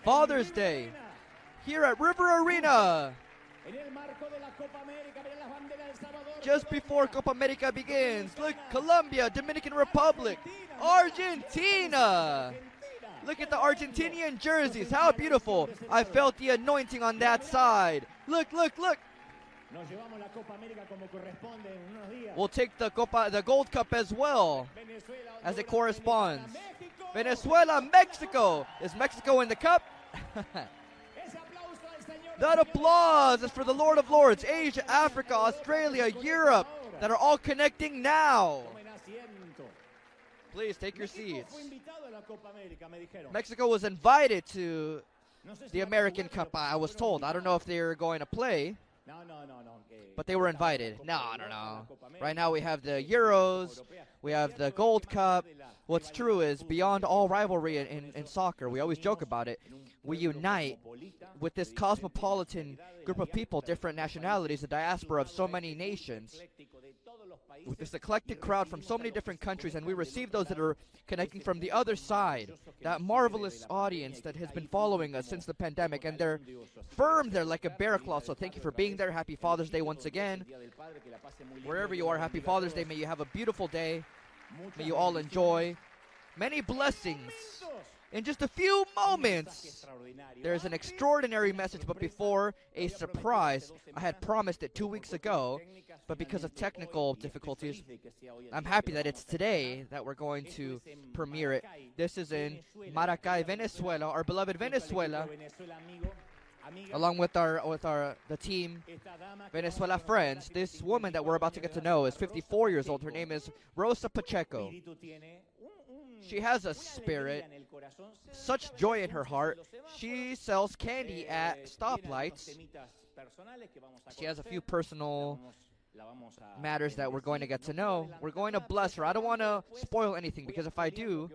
Father's Day here at River Arena. Just before Copa America begins, look, Colombia, Dominican Republic, Argentina. Look at the Argentinian jerseys, how beautiful. I felt the anointing on that side. Look, look, look. We'll take the Gold Cup as well, as it corresponds. Venezuela, Mexico. Is Mexico in the cup? That applause is for the Lord of Lords, Asia, Africa, Australia, Europe, that are all connecting now. Please take your seats. Mexico was invited to the American Cup, I was told. I don't know if they're going to play, but they were invited. No. Right now we have the Euros, we have the Gold Cup. What's true is, beyond all rivalry in soccer, we always joke about it, we unite with this cosmopolitan group of people, different nationalities, the diaspora of so many nations, with this eclectic crowd from so many different countries, and we receive those that are connecting from the other side, that marvelous audience that has been following us since the pandemic, and they're firm there like a bear claw. So thank you for being there. Happy Father's Day once again. Wherever you are, happy Father's Day. May you have a beautiful day. May you all enjoy many blessings. In just a few moments, there's an extraordinary message, but before, a surprise. I had promised it 2 weeks ago, but because of technical difficulties, I'm happy that it's today that we're going to premiere it. This is in Maracay, Venezuela, our beloved Venezuela, along with the team Venezuela Friends. This woman that we're about to get to know is 54 years old. Her name is Rosa Pacheco. She has a spirit, such joy in her heart. She sells candy at stoplights. She has a few personal matters that we're going to get to know. We're going to bless her. I don't want to spoil anything, because if I do,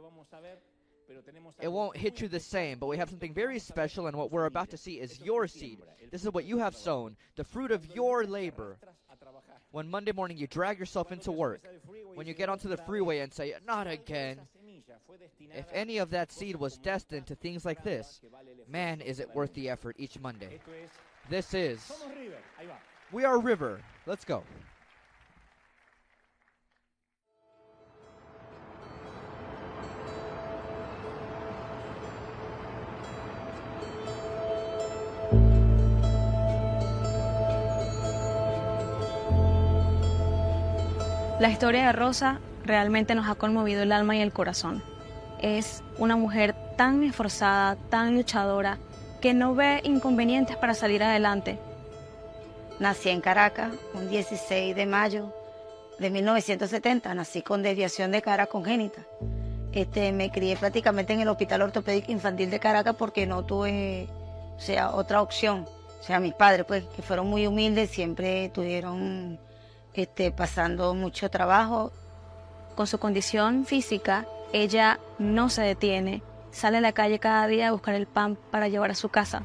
it won't hit you the same. But we have something very special, and what we're about to see is your seed. This is what you have sown, the fruit of your labor. When Monday morning you drag yourself into work, when you get onto the freeway and say, not again, if any of that seed was destined to things like this, man, is it worth the effort each Monday. This is, we are River. Let's go. La historia de Rosa realmente nos ha conmovido el alma y el corazón. Es una mujer tan esforzada, tan luchadora, que no ve inconvenientes para salir adelante. Nací en Caracas un 16 de mayo de 1970. Nací con desviación de cara congénita. Me crié prácticamente en el Hospital Ortopédico Infantil de Caracas porque no tuve, otra opción. Mis padres, pues, que fueron muy humildes, siempre tuvieron pasando mucho trabajo. Con su condición física, ella no se detiene, sale a la calle cada día a buscar el pan para llevar a su casa.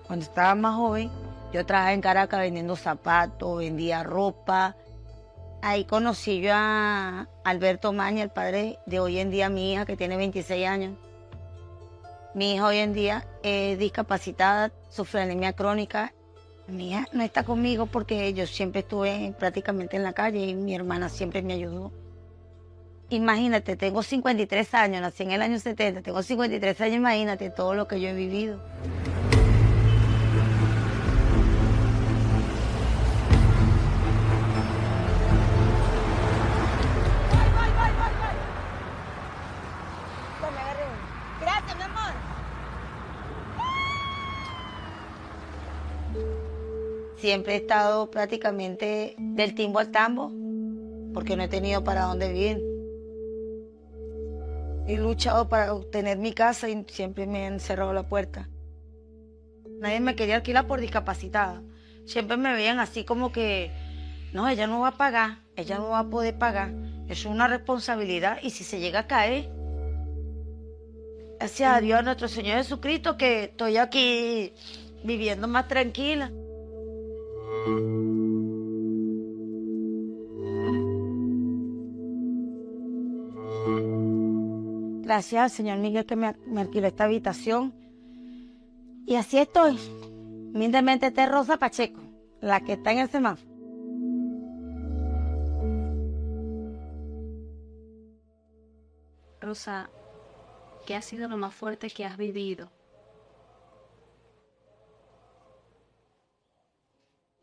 Cuando estaba más joven, yo trabajaba en Caracas vendiendo zapatos, vendía ropa. Ahí conocí yo a Alberto Maña, el padre de hoy en día mi hija, que tiene 26 años. Mi hija hoy en día es discapacitada, sufre anemia crónica. Mi hija no está conmigo porque yo siempre estuve prácticamente en la calle y mi hermana siempre me ayudó. Imagínate, tengo 53 años, nací en el año 70, tengo 53 años, imagínate todo lo que yo he vivido. Gracias, mi amor. Siempre he estado prácticamente del timbo al tambo, porque no he tenido para dónde vivir. He luchado para obtener mi casa y siempre me han cerrado la puerta. Nadie me quería alquilar por discapacitada. Siempre me veían así como que, no, ella no va a pagar, ella no va a poder pagar. Es una responsabilidad y si se llega a caer, gracias a Dios, a nuestro Señor Jesucristo, que estoy aquí viviendo más tranquila. Gracias al señor Miguel que me alquiló esta habitación. Y así estoy. Humildemente esta es Rosa Pacheco, la que está en el semáforo. Rosa, ¿qué ha sido lo más fuerte que has vivido?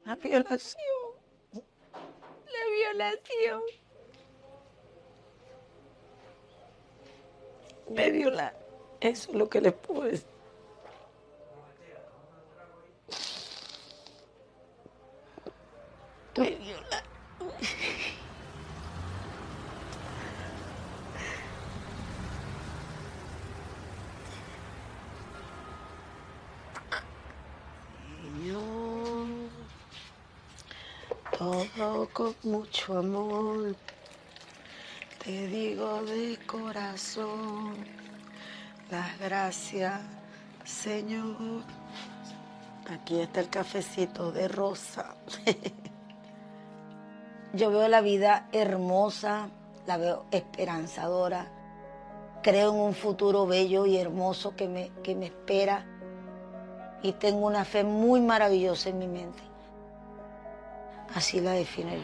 La violación. La violación. Me violaron. Eso es lo que les puedo decir. Me violaron. Todo con mucho amor, te digo de corazón, las gracias, Señor. Aquí está el cafecito de Rosa. Yo veo la vida hermosa, la veo esperanzadora. Creo en un futuro bello y hermoso que me espera. Y tengo una fe muy maravillosa en mi mente. Así la defino yo.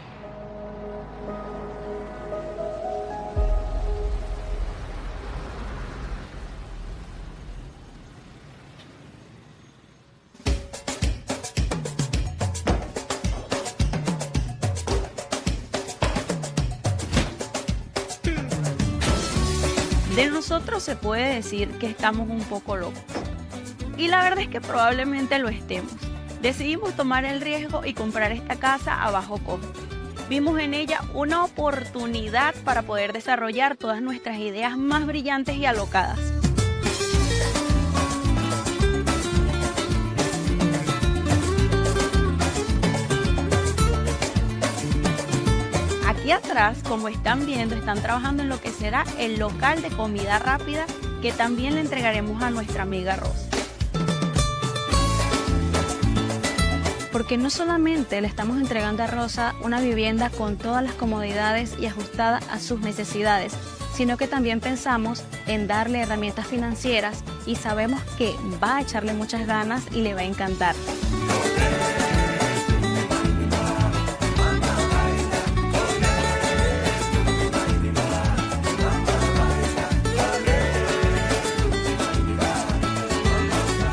De nosotros se puede decir que estamos un poco locos. Y la verdad es que probablemente lo estemos. Decidimos tomar el riesgo y comprar esta casa a bajo costo. Vimos en ella una oportunidad para poder desarrollar todas nuestras ideas más brillantes y alocadas. Aquí atrás, como están viendo, están trabajando en lo que será el local de comida rápida que también le entregaremos a nuestra amiga Rosa. Porque no solamente le estamos entregando a Rosa una vivienda con todas las comodidades y ajustada a sus necesidades, sino que también pensamos en darle herramientas financieras y sabemos que va a echarle muchas ganas y le va a encantar.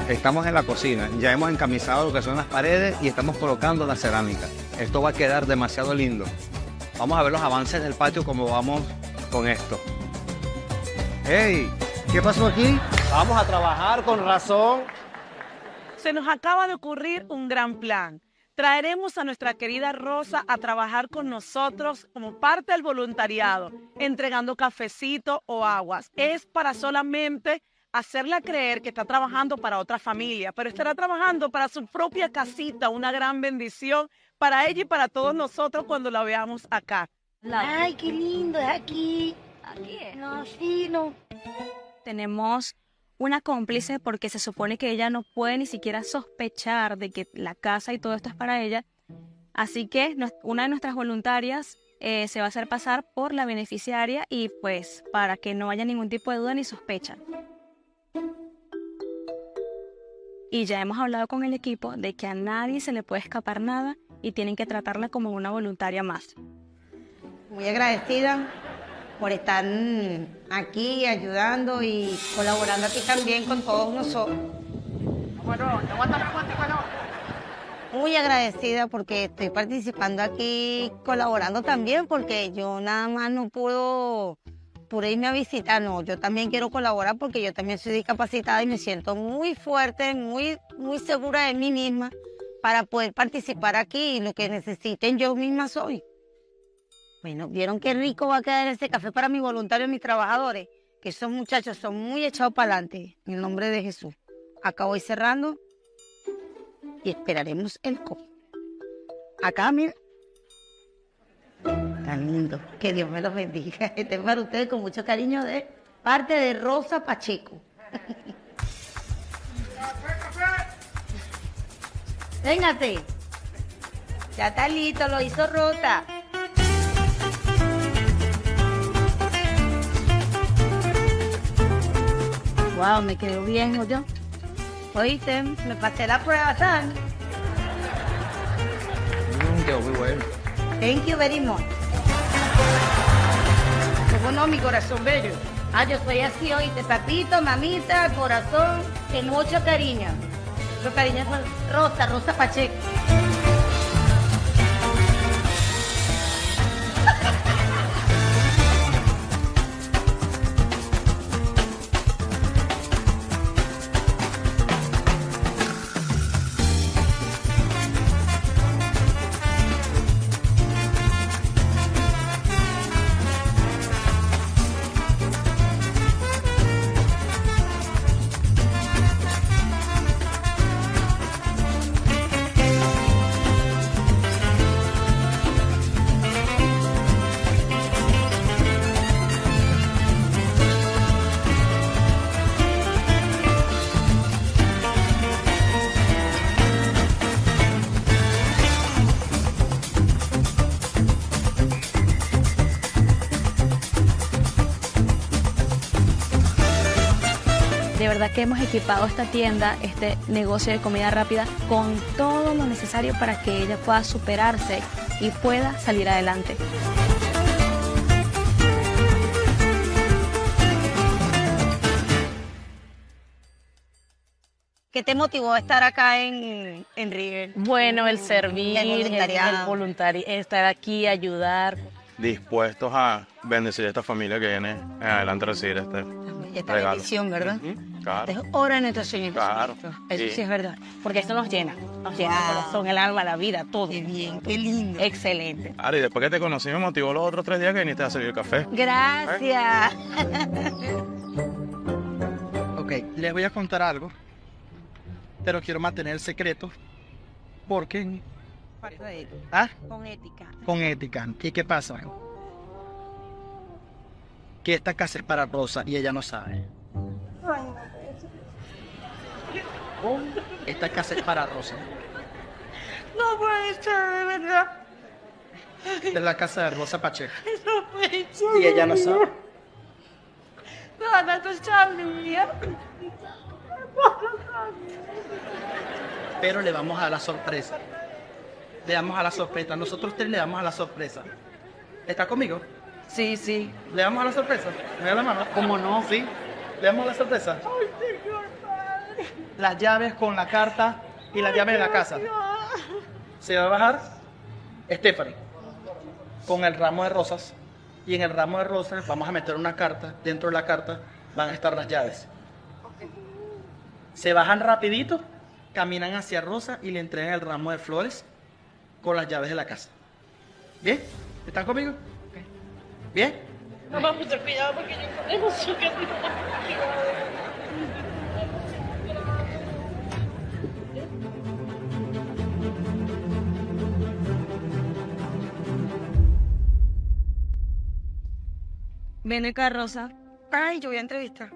Estamos en la cocina, ya hemos encamisado lo que son las paredes y estamos colocando la cerámica. Esto va a quedar demasiado lindo. Vamos a ver los avances del patio, cómo vamos con esto. ¡Hey! ¿Qué pasó aquí? Vamos a trabajar con razón. Se nos acaba de ocurrir un gran plan. Traeremos a nuestra querida Rosa a trabajar con nosotros como parte del voluntariado, entregando cafecito o aguas. Es para solamente hacerla creer que está trabajando para otra familia, pero estará trabajando para su propia casita, una gran bendición para ella y para todos nosotros cuando la veamos acá. Ay, qué lindo, es aquí. Aquí es. No, sí, no. Tenemos una cómplice porque se supone que ella no puede ni siquiera sospechar de que la casa y todo esto es para ella. Así que una de nuestras voluntarias se va a hacer pasar por la beneficiaria y pues para que no haya ningún tipo de duda ni sospecha. Y ya hemos hablado con el equipo de que a nadie se le puede escapar nada y tienen que tratarla como una voluntaria más. Muy agradecida por estar aquí ayudando y colaborando aquí también con todos nosotros. Muy agradecida porque estoy participando aquí, colaborando también, porque yo nada más no pude irme a visitar, no, yo también quiero colaborar porque yo también soy discapacitada y me siento muy fuerte, muy segura de mí misma para poder participar aquí y lo que necesiten yo misma soy. Bueno, ¿vieron qué rico va a quedar este café para mis voluntarios, mis trabajadores? Que esos muchachos son muy echados para adelante, en el nombre de Jesús. Acá voy cerrando y esperaremos el copo. Acá, mira. Tan lindo, que Dios me los bendiga. Este es para ustedes con mucho cariño de parte de Rosa Pacheco. Véngate. Ya está listo, lo hizo Rosa. Wow, me quedó bien, ¿oyó? Oíste, me pasé la prueba, ¿sabes? Quedó muy bueno. Thank you very much. ¿Cómo no, mi corazón bello? Ah, yo soy así, oíste, papito, mamita, corazón, con mucho cariño. Mucho cariño con Rosa Pacheco. De verdad que hemos equipado esta tienda, este negocio de comida rápida, con todo lo necesario para que ella pueda superarse y pueda salir adelante. ¿Qué te motivó a estar acá en River? Bueno, el servir, El voluntariado. el voluntariado, estar aquí, ayudar. Dispuestos a bendecir a esta familia que viene adelante a recibir este Esta regalo. bendición, ¿verdad? Claro. Es hora de nuestro Señor Claro. Jesucristo. Eso sí Sí. es verdad. Porque esto nos llena Wow. el corazón, el alma, la vida, todo. Qué bien, qué lindo. Excelente. Ari, después que te conocí me motivó los otros 3 días que viniste a servir café. Gracias. Ok, les voy a contar algo, pero quiero mantener el secreto porque ¿ah? Con ética. Con ética. ¿Y qué pasa? Que esta casa es para Rosa y ella no sabe. Esta casa es para Rosa. No puede ser, de verdad. Esta es la casa de Rosa Pacheco No puede ser. y ella no sabe. No, no te sabes, mía. Pero le vamos a dar la sorpresa. Le damos a la sorpresa. Nosotros tres le damos a la sorpresa. ¿Está conmigo? Sí, sí. ¿Le damos a la sorpresa? ¿Me da la mano? ¿Cómo no? ¿Sí? ¿Le damos a la sorpresa? Las llaves con la carta y las llaves de la casa. Se va a bajar Stephanie con el ramo de rosas. Y en el ramo de rosas vamos a meter una carta. Dentro de la carta van a estar las llaves. Se bajan rapidito, caminan hacia Rosa y le entregan el ramo de flores con las llaves de la casa. ¿Bien? ¿Están conmigo? ¿Bien? Mamá, mucho cuidado porque yo con emoción que estoy con Ven acá, Rosa. Ay, yo voy a entrevistar.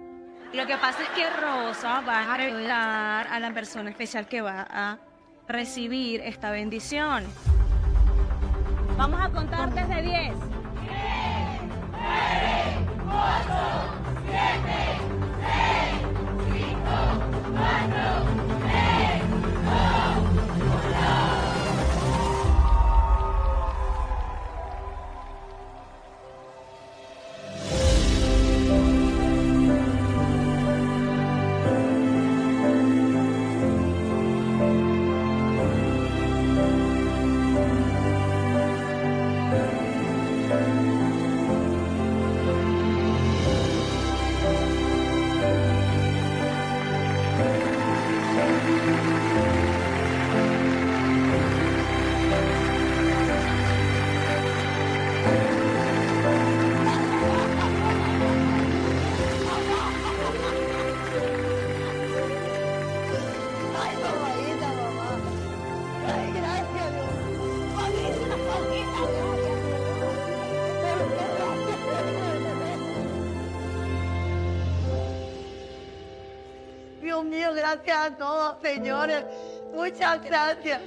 Lo que pasa es que Rosa va a revelar a la persona especial que va a recibir esta bendición. Vamos a contar desde 10. Ay, mamadita, mamá. Ay, gracias, Dios. Mamita, mamita, gracias. Dios mío, gracias a todos, señores. Muchas gracias.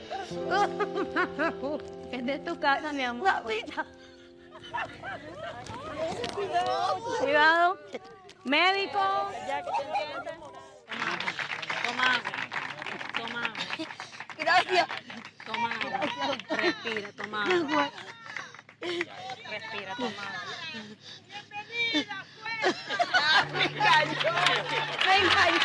Es de tu casa, mi amor. Mamita. Cuidado. Médico. Ya que te sientes. Toma. Toma. Gracias. Toma. Respira, toma. Respira, toma. Me engañó. Me engañó.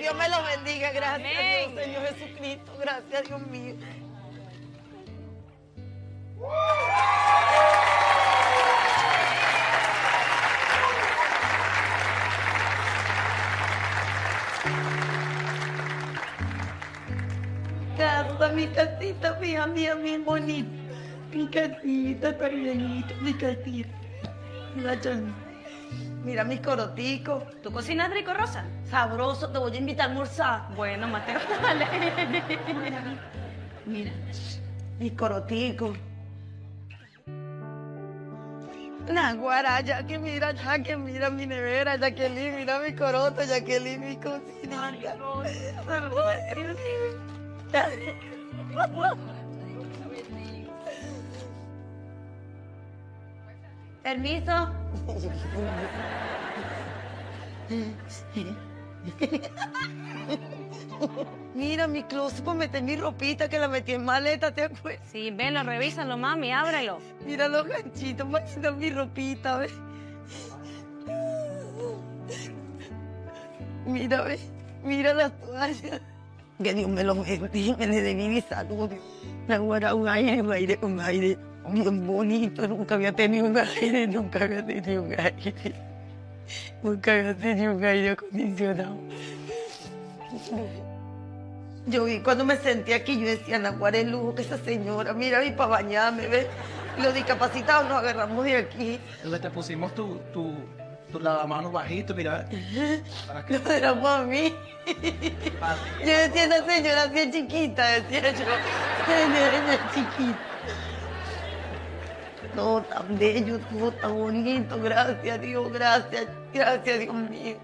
Dios me lo bendiga. Gracias a Dios, Señor Jesucristo. Gracias, Dios mío. Casa, mi casita, mía, bien bonita. Mi casita, cariñito, mi casita. Mira, Chan. Mira mis coroticos. ¿Tú cocinas rico, Rosa? Sabroso, te voy a invitar a almorzar. Bueno, Mateo, dale. Mira, mis coroticos. Naguara, ya que mira mi nevera, Jacqueline, mira mi coroto, Jacqueline, mi cocina. Permiso. Mira mi closet para meter mi ropita que la metí en maleta, ¿te acuerdas? Sí, velo, revísalo, mami, ábrelo. Mira los ganchitos para quitar mi ropita, ¿ves? Mira, ¿ves? Mira las toallas. Que Dios me los bendiga, me le dé vida y salud. Ahora un aire bien bonito. Nunca había tenido un aire, nunca había tenido un aire. Nunca había tenido un aire acondicionado. Yo vi cuando me senté aquí, yo decía, Naguará, el lujo que esa señora, mira, y para bañarme, ¿ves? Los discapacitados nos agarramos de aquí. Entonces te pusimos tu lavamanos bajito, mira. Lo éramos a mí. Yo decía, esa señora así chiquita, decía yo. Señora chiquita. Todo tan bello, todo tan bonito. Gracias, Dios, gracias. Gracias, Dios mío.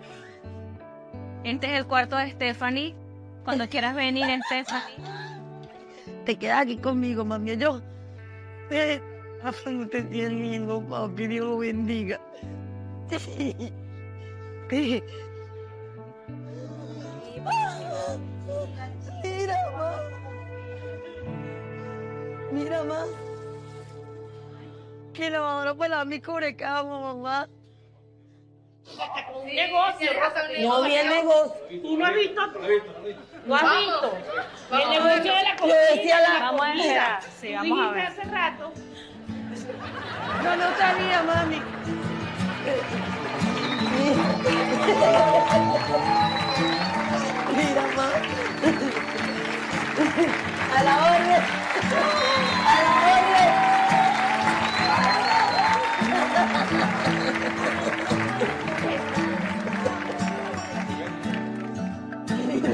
Este es el cuarto de Stephanie. Cuando quieras venir, Stephanie. Te quedas aquí conmigo, mami. Yo. Usted es bien lindo, papi. Dios lo bendiga. Mira, ma. Mira, ma. Que lavadora para lavar mi cubrecama, mamá. Negocio, Rosa. No vi el negocio. ¿Tú no has visto? ¿Lo has visto? El negocio de la Yo decía cocina. Vamos a esperar. Sí, vamos a ver. Hace rato. No sabía, mami. Mira, ma. A la orden. A la orden.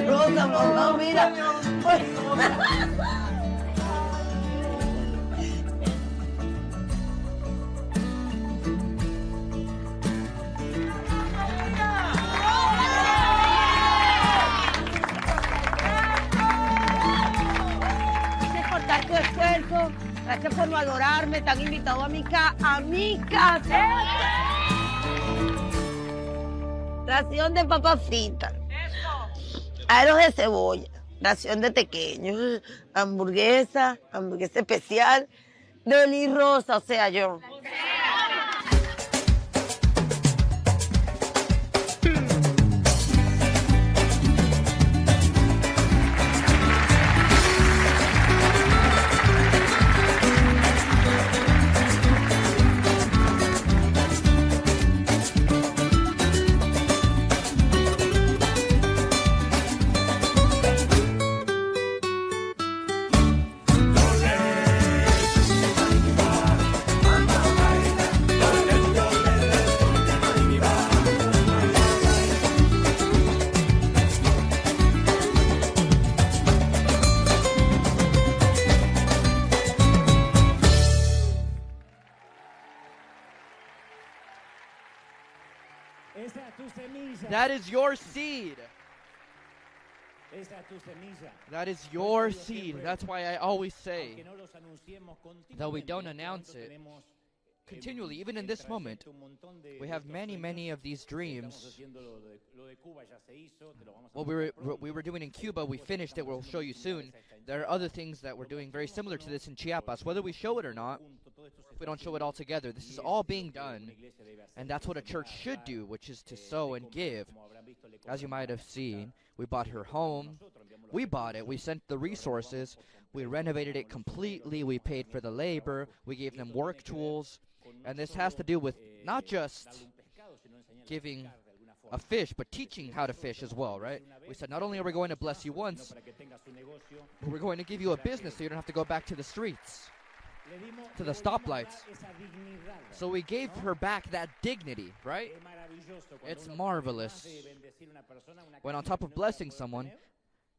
Rosa, mamá, mira. Gracias por tanto esfuerzo, gracias por valorarme, te han invitado a mi casa. Ración de papas fritas. Aros de cebolla, ración de pequeños, hamburguesa especial, de Rosa, o sea, yo. That is your seed. That is your seed. That's why I always say that we don't announce it continually, even in this moment. We have many of these dreams. What we were doing in Cuba, we finished it. We'll show you soon. There are other things that we're doing very similar to this in Chiapas. Whether we show it or not, if we don't show it all together, this is all being done. And that's what a church should do, which is to sow and give. As you might have seen, we bought her home. We bought it. We sent the resources. We renovated it completely. We paid for the labor. We gave them work tools. And this has to do with not just giving a fish, but teaching how to fish as well, right? We said not only are we going to bless you once, but we're going to give you a business so you don't have to go back to the streets, to the stoplights. So we gave her back that dignity, right? It's marvelous. When on top of blessing someone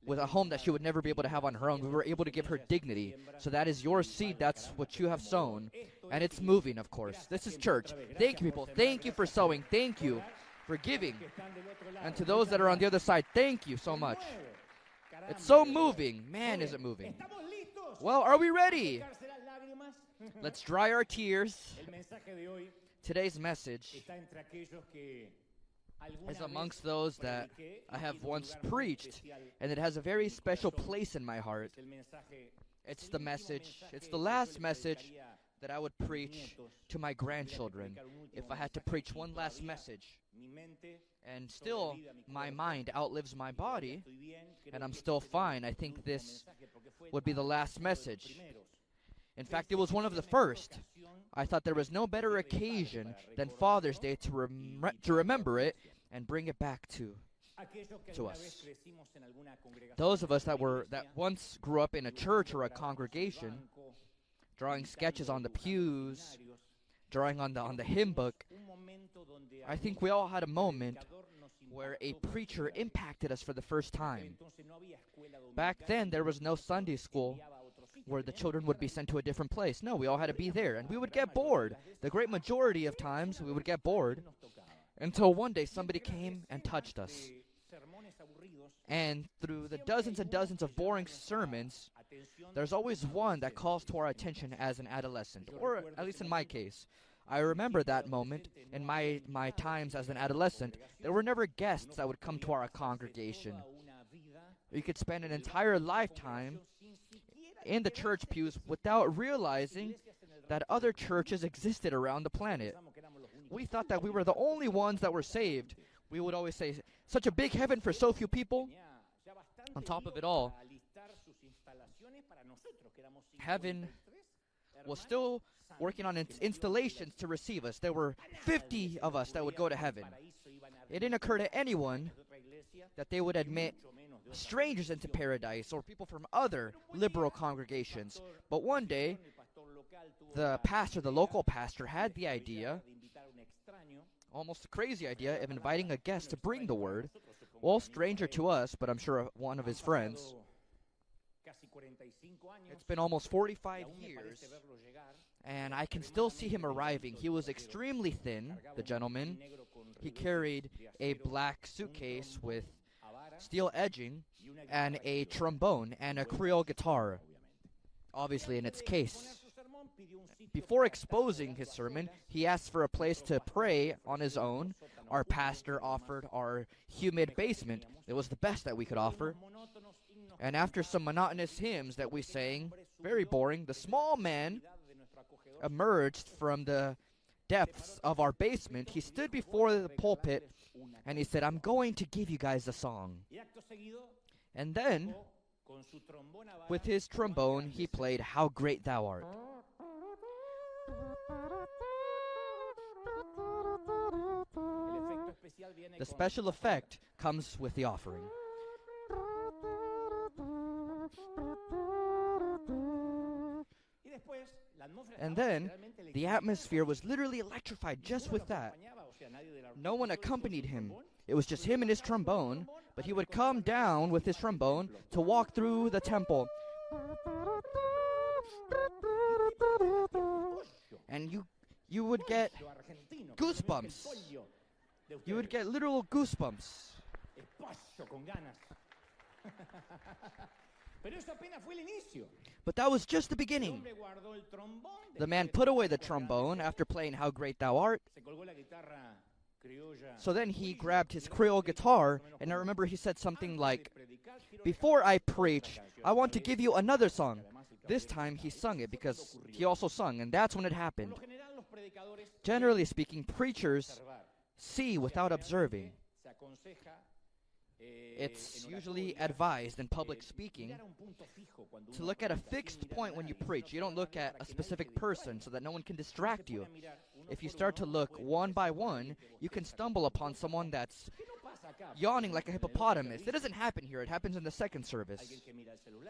with a home that she would never be able to have on her own, we were able to give her dignity. So that is your seed. That's what you have sown. And it's moving, of course. This is church. Thank you, people. Thank you for sowing. Thank you for giving. And to those that are on the other side, thank you so much. It's so moving. Man, is it moving. Well, are we ready? Let's dry our tears. Today's message is amongst those that I have once preached, and it has a very special place in my heart. It's the message, it's the last message that I would preach to my grandchildren if I had to preach one last message. And still, my mind outlives my body, and I'm still fine. I think this would be the last message. In fact, it was one of the first. I thought there was no better occasion than Father's Day to remember it and bring it back to us. Those of us that once grew up in a church or a congregation, drawing sketches on the pews, drawing on the hymn book, I think we all had a moment where a preacher impacted us for the first time. Back then, there was no Sunday school where the children would be sent to a different place. No, we all had to be there, and we would get bored. The great majority of times, we would get bored until one day somebody came and touched us. And through the dozens and dozens of boring sermons, there's always one that calls to our attention as an adolescent, or at least in my case. I remember that moment in my times as an adolescent. There were never guests that would come to our congregation. You could spend an entire lifetime in the church pews without realizing that other churches existed around the planet. We thought that we were the only ones that were saved. We would always say, such a big heaven for so few people. On top of it all, heaven was still working on its installations to receive us. There were 50 of us that would go to heaven. It didn't occur to anyone that they would admit strangers into paradise or people from other liberal congregations. But one day, the local pastor, had the idea, almost a crazy idea, of inviting a guest to bring the word. Well, stranger to us, but I'm sure one of his friends. It's been almost 45 years, and I can still see him arriving. He was extremely thin, the gentleman. He carried a black suitcase with steel edging and a trombone and a Creole guitar, obviously in its case. Before exposing his sermon, he asked for a place to pray on his own. Our pastor offered our humid basement. It was the best that we could offer. And after some monotonous hymns that we sang, very boring, the small man emerged from the depths of our basement. He stood before the pulpit and he said, "I'm going to give you guys a song." And then, with his trombone, he played "How Great Thou Art." The special effect comes with the offering. And then, the atmosphere was literally electrified just with that. No one accompanied him. It was just him and his trombone, but he would come down with his trombone to walk through the temple. And you would get goosebumps. You would get literal goosebumps. But that was just the beginning. The man put away the trombone after playing How Great Thou Art. So then he grabbed his Creole guitar, and I remember he said something like, "Before I preach, I want to give you another song." This time he sung it because he also sung, and that's when it happened. Generally speaking, preachers see without observing. It's usually advised in public speaking to look at a fixed point when you preach. You don't look at a specific person so that no one can distract you. If you start to look one by one, you can stumble upon someone that's yawning like a hippopotamus. It doesn't happen here. It happens in the second service.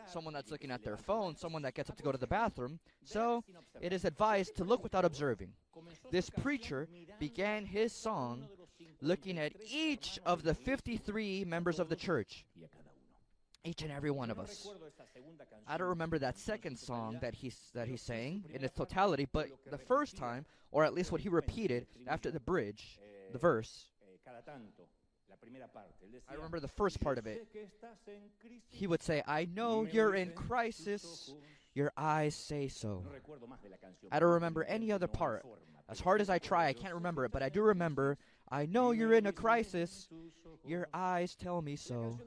Someone that's looking at their phone, someone that gets up to go to the bathroom. So it is advised to look without observing. This preacher began his song looking at each of the 53 members of the church. Each and every one of us. I don't remember that second song that he sang in its totality, but the first time, or at least what he repeated after the bridge, the verse, I remember the first part of it. He would say, "I know you're in crisis, your eyes say so." I don't remember any other part. As hard as I try, I can't remember it, but I do remember, "I know you're in a crisis, your eyes tell me so."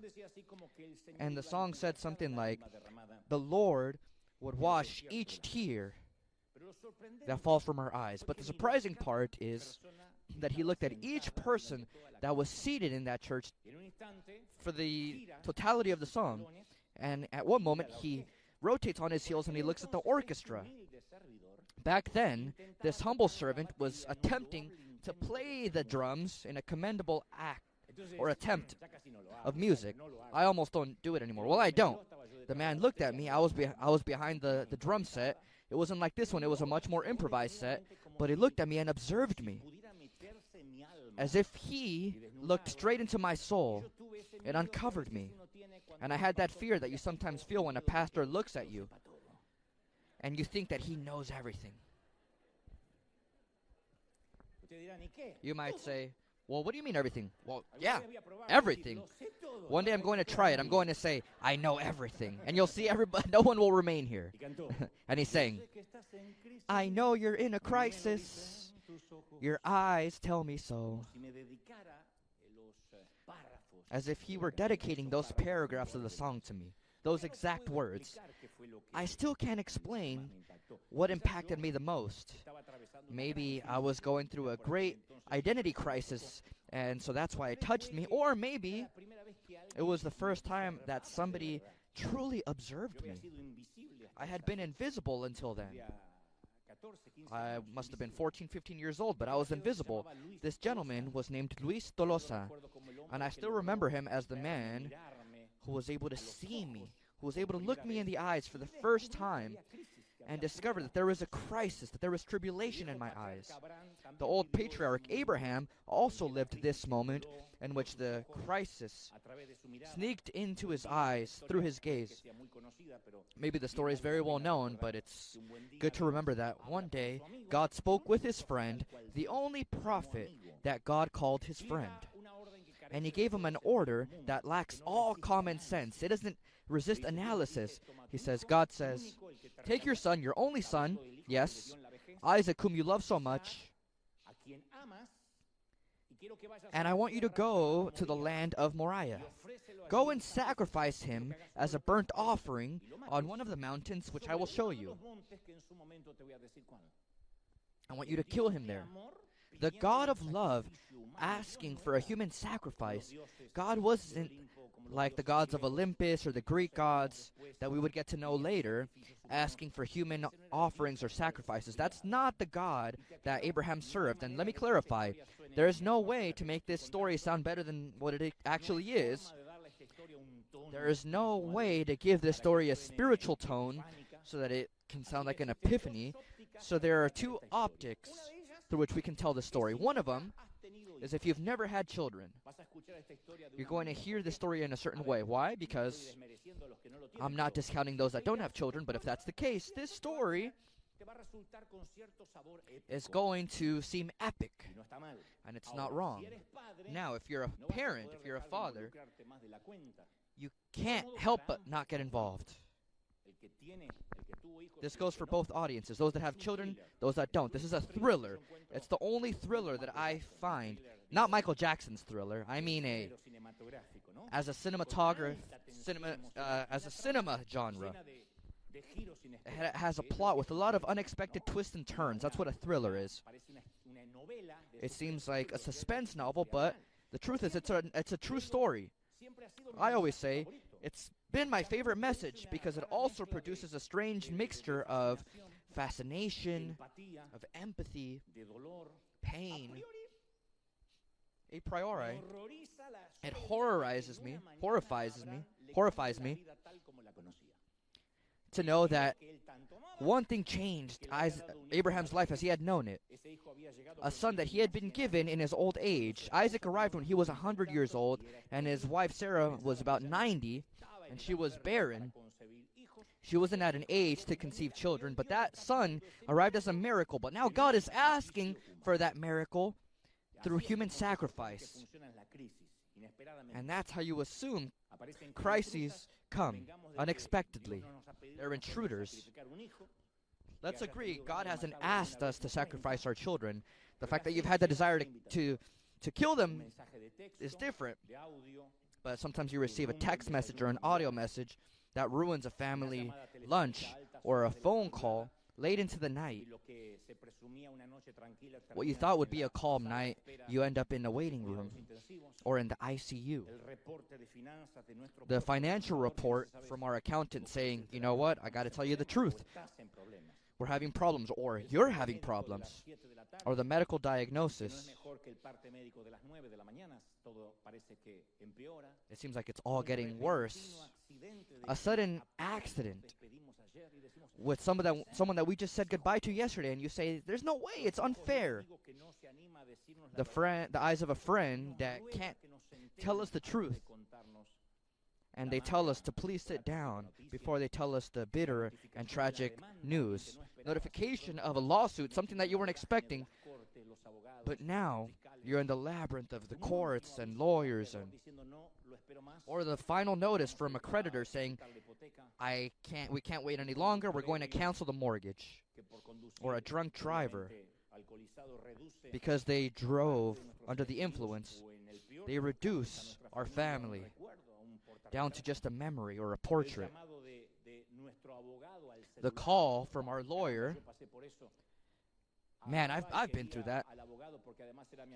And the song said something like, the Lord would wash each tear that falls from our eyes. But the surprising part is that he looked at each person that was seated in that church for the totality of the song. And at one moment, he rotates on his heels and he looks at the orchestra. Back then, this humble servant was attempting to play the drums in a commendable act or attempt of music. I almost don't do it anymore. Well, I don't. The man looked at me. I was behind the drum set. It wasn't like this one. It was a much more improvised set. But he looked at me and observed me, as if he looked straight into my soul and uncovered me. And I had that fear that you sometimes feel when a pastor looks at you and you think that he knows everything. You might say, "Well, what do you mean everything?" Well, yeah, everything. One day I'm going to try it. I'm going to say, "I know everything." And you'll see no one will remain here. And he's saying, "I know you're in a crisis. Your eyes tell me so." As if he were dedicating those paragraphs of the song to me. Those exact words. I still can't explain what impacted me the most. Maybe I was going through a great identity crisis, and so that's why it touched me. Or maybe it was the first time that somebody truly observed me. I had been invisible until then. I must have been 14, 15 years old, but I was invisible. This gentleman was named Luis Tolosa, and I still remember him as the man who was able to see me, who was able to look me in the eyes for the first time and discover that there was a crisis, that there was tribulation in my eyes. The old patriarch Abraham also lived this moment in which the crisis sneaked into his eyes through his gaze. Maybe the story is very well known, but it's good to remember that one day God spoke with his friend, the only prophet that God called his friend. And he gave him an order that lacks all common sense. It doesn't resist analysis. He says, God says, "Take your son, your only son, yes, Isaac, whom you love so much, and I want you to go to the land of Moriah. Go and sacrifice him as a burnt offering on one of the mountains which I will show you. I want you to kill him there." The God of love asking for a human sacrifice. God wasn't like the gods of Olympus or the Greek gods that we would get to know later, asking for human offerings or sacrifices. That's not the God that Abraham served. And let me clarify, there is no way to make this story sound better than what it actually is. There is no way to give this story a spiritual tone so that it can sound like an epiphany. So there are two optics through which we can tell the story. One of them is if you've never had children, you're going to hear the story in a certain way. Why? Because I'm not discounting those that don't have children, but if that's the case, this story is going to seem epic, and it's not wrong. Now, if you're a parent, if you're a father, you can't help but not get involved. This goes for both audiences, those that have children, those that don't. This is a thriller. It's the only thriller that I find, not Michael Jackson's Thriller, I mean as a cinema genre. It has a plot with a lot of unexpected twists and turns. That's what a thriller is. It seems like a suspense novel, but the truth is it's a true story. I always say it's been my favorite message because it also produces a strange mixture of fascination, of empathy, pain. A priori, it horrifies me to know that one thing changed Abraham's life as he had known it. A son that he had been given in his old age. Isaac arrived when he was 100 years old, and his wife Sarah was about 90, and she was barren. She wasn't at an age to conceive children, but that son arrived as a miracle. But now God is asking for that miracle through human sacrifice. And that's how you assume crises come unexpectedly. They're intruders. Let's agree, God hasn't asked us to sacrifice our children. The fact that you've had the desire to kill them is different. But sometimes you receive a text message or an audio message that ruins a family lunch or a phone call late into the night. What you thought would be a calm night, you end up in a waiting room or in the ICU. The financial report from our accountant saying, you know what, I got to tell you the truth. We're having problems, or you're having problems, or the medical diagnosis. It seems like it's all getting worse. A sudden accident with someone that we just said goodbye to yesterday, and you say, there's no way, it's unfair. The eyes of a friend that can't tell us the truth. And they tell us to please sit down before they tell us the bitter and tragic news. Notification of a lawsuit, something that you weren't expecting. But now, you're in the labyrinth of the courts and lawyers, or the final notice from a creditor saying, we can't wait any longer, we're going to cancel the mortgage. Or a drunk driver, because they drove under the influence, they reduce our family down to just a memory or a portrait. The call from our lawyer, man, I've been through that.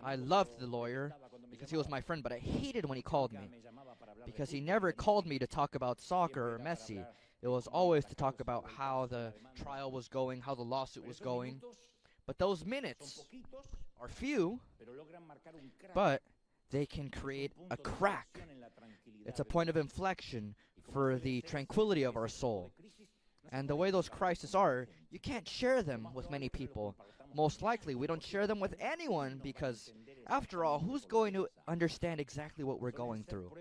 I loved the lawyer because he was my friend, but I hated when he called me because he never called me to talk about soccer or Messi. It was always to talk about how the trial was going, how the lawsuit was going. But those minutes are few, but they can create a crack. It's a point of inflection for the tranquility of our soul. And the way those crises are, you can't share them with many people. Most likely, we don't share them with anyone because, after all, who's going to understand exactly what we're going through?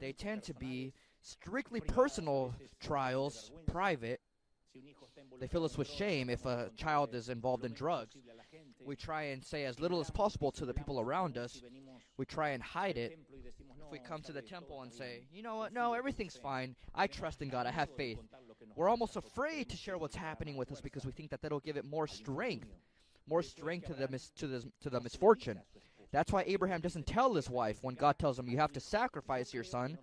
They tend to be strictly personal trials, private. They fill us with shame if a child is involved in drugs. We try and say as little as possible to the people around us. We try and hide it. If we come to the temple and say, you know what, no, everything's fine. I trust in God. I have faith. We're almost afraid to share what's happening with us because we think that that'll give it more strength to the misfortune. That's why Abraham doesn't tell his wife when God tells him, you have to sacrifice your son.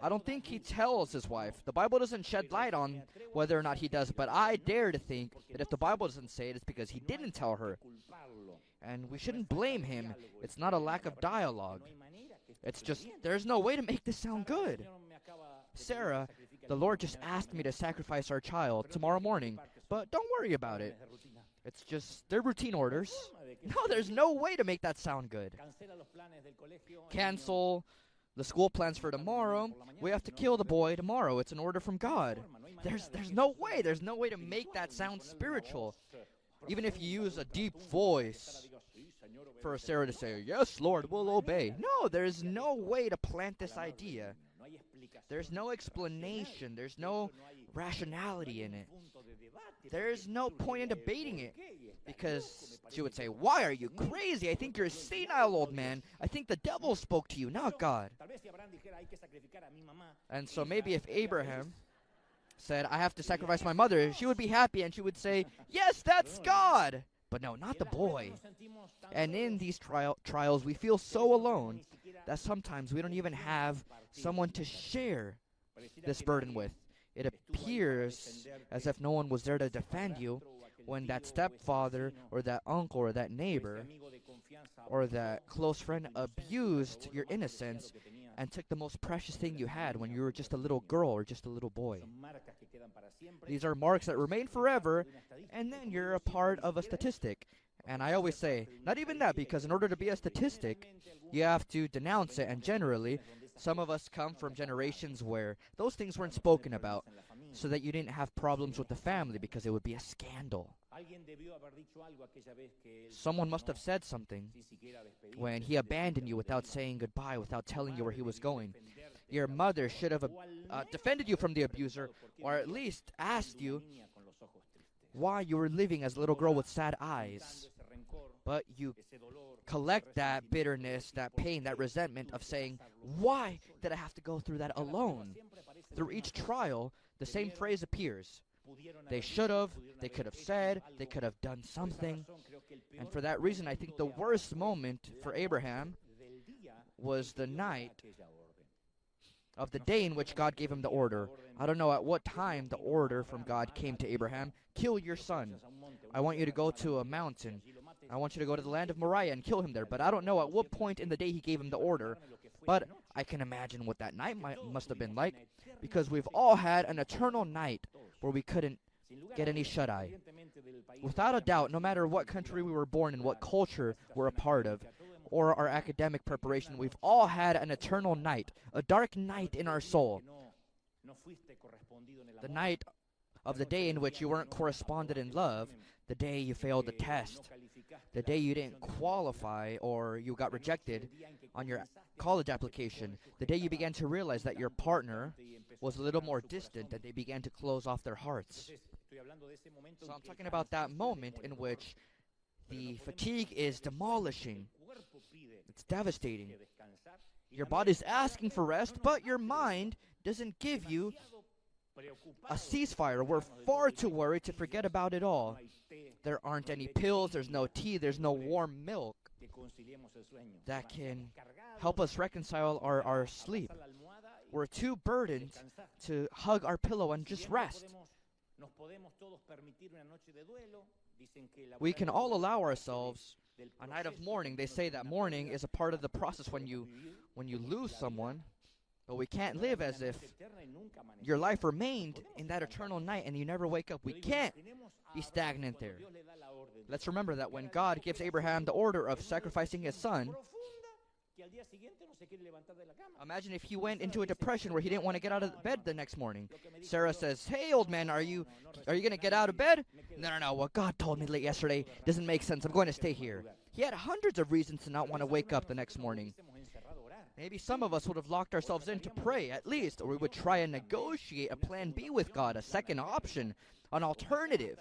I don't think he tells his wife. The Bible doesn't shed light on whether or not he does, but I dare to think that if the Bible doesn't say it, it's because he didn't tell her. And we shouldn't blame him. It's not a lack of dialogue. It's just, there's no way to make this sound good. Sarah, the Lord just asked me to sacrifice our child tomorrow morning, but don't worry about it. It's just, they're routine orders. No, there's no way to make that sound good. Cancel the school plans for tomorrow. We have to kill the boy tomorrow. It's an order from God. There's no way. There's no way to make that sound spiritual. Even if you use a deep voice for Sarah to say, yes, Lord, we'll obey. No, there's no way to plant this idea. There's no explanation. There's no rationality in it. there's no point in debating it, because she would say, "Why are you crazy? I think you're a senile old man. I think the devil spoke to you, not God." And so maybe if Abraham said, "I have to sacrifice my mother," she would be happy and she would say, "Yes, that's God." But no, not the boy. And in these trials, we feel so alone that sometimes we don't even have someone to share this burden with. It appears as if no one was there to defend you when that stepfather or that uncle or that neighbor or that close friend abused your innocence and took the most precious thing you had when you were just a little girl or just a little boy. These are marks that remain forever, and then you're a part of a statistic. And I always say, not even that, because in order to be a statistic, you have to denounce it, and generally, some of us come from generations where those things weren't spoken about, so that you didn't have problems with the family because it would be a scandal. Someone must have said something when he abandoned you without saying goodbye, without telling you where he was going. Your mother should have defended you from the abuser, or at least asked you why you were living as a little girl with sad eyes. But you collect that bitterness, that pain, that resentment of saying, "Why did I have to go through that alone?" Through each trial, the same phrase appears. They should have, they could have said, they could have done something. And for that reason, I think the worst moment for Abraham was the night of the day in which God gave him the order. I don't know at what time the order from God came to Abraham: kill your son. I want you to go to a mountain. I want you to go to the land of Moriah and kill him there. But I don't know at what point in the day he gave him the order. But I can imagine what that night must have been like, because we've all had an eternal night where we couldn't get any shut-eye. Without a doubt, no matter what country we were born in, what culture we're a part of, or our academic preparation, we've all had an eternal night, a dark night in our soul. The night of the day in which you weren't corresponded in love, the day you failed the test, the day you didn't qualify or you got rejected on your college application, the day you began to realize that your partner was a little more distant and they began to close off their hearts. So I'm talking about that moment in which the fatigue is demolishing. It's devastating. Your body's asking for rest, but your mind doesn't give you a ceasefire. We're far too worried to forget about it all. There aren't any pills, there's no tea, there's no warm milk that can help us reconcile our sleep. We're too burdened to hug our pillow and just rest. We can all allow ourselves a night of mourning. They say that mourning is a part of the process when you lose someone, but we can't live as if your life remained in that eternal night and you never wake up. We can't be stagnant there. Let's remember that when God gives Abraham the order of sacrificing his son, imagine if he went into a depression where he didn't want to get out of bed the next morning. Sarah says, "Hey, old man, are you going to get out of bed?" No, what God told me late yesterday doesn't make sense. I'm going to stay here. He had hundreds of reasons to not want to wake up the next morning. Maybe some of us would have locked ourselves in to pray, at least, or we would try and negotiate a plan B with God, a second option, an alternative.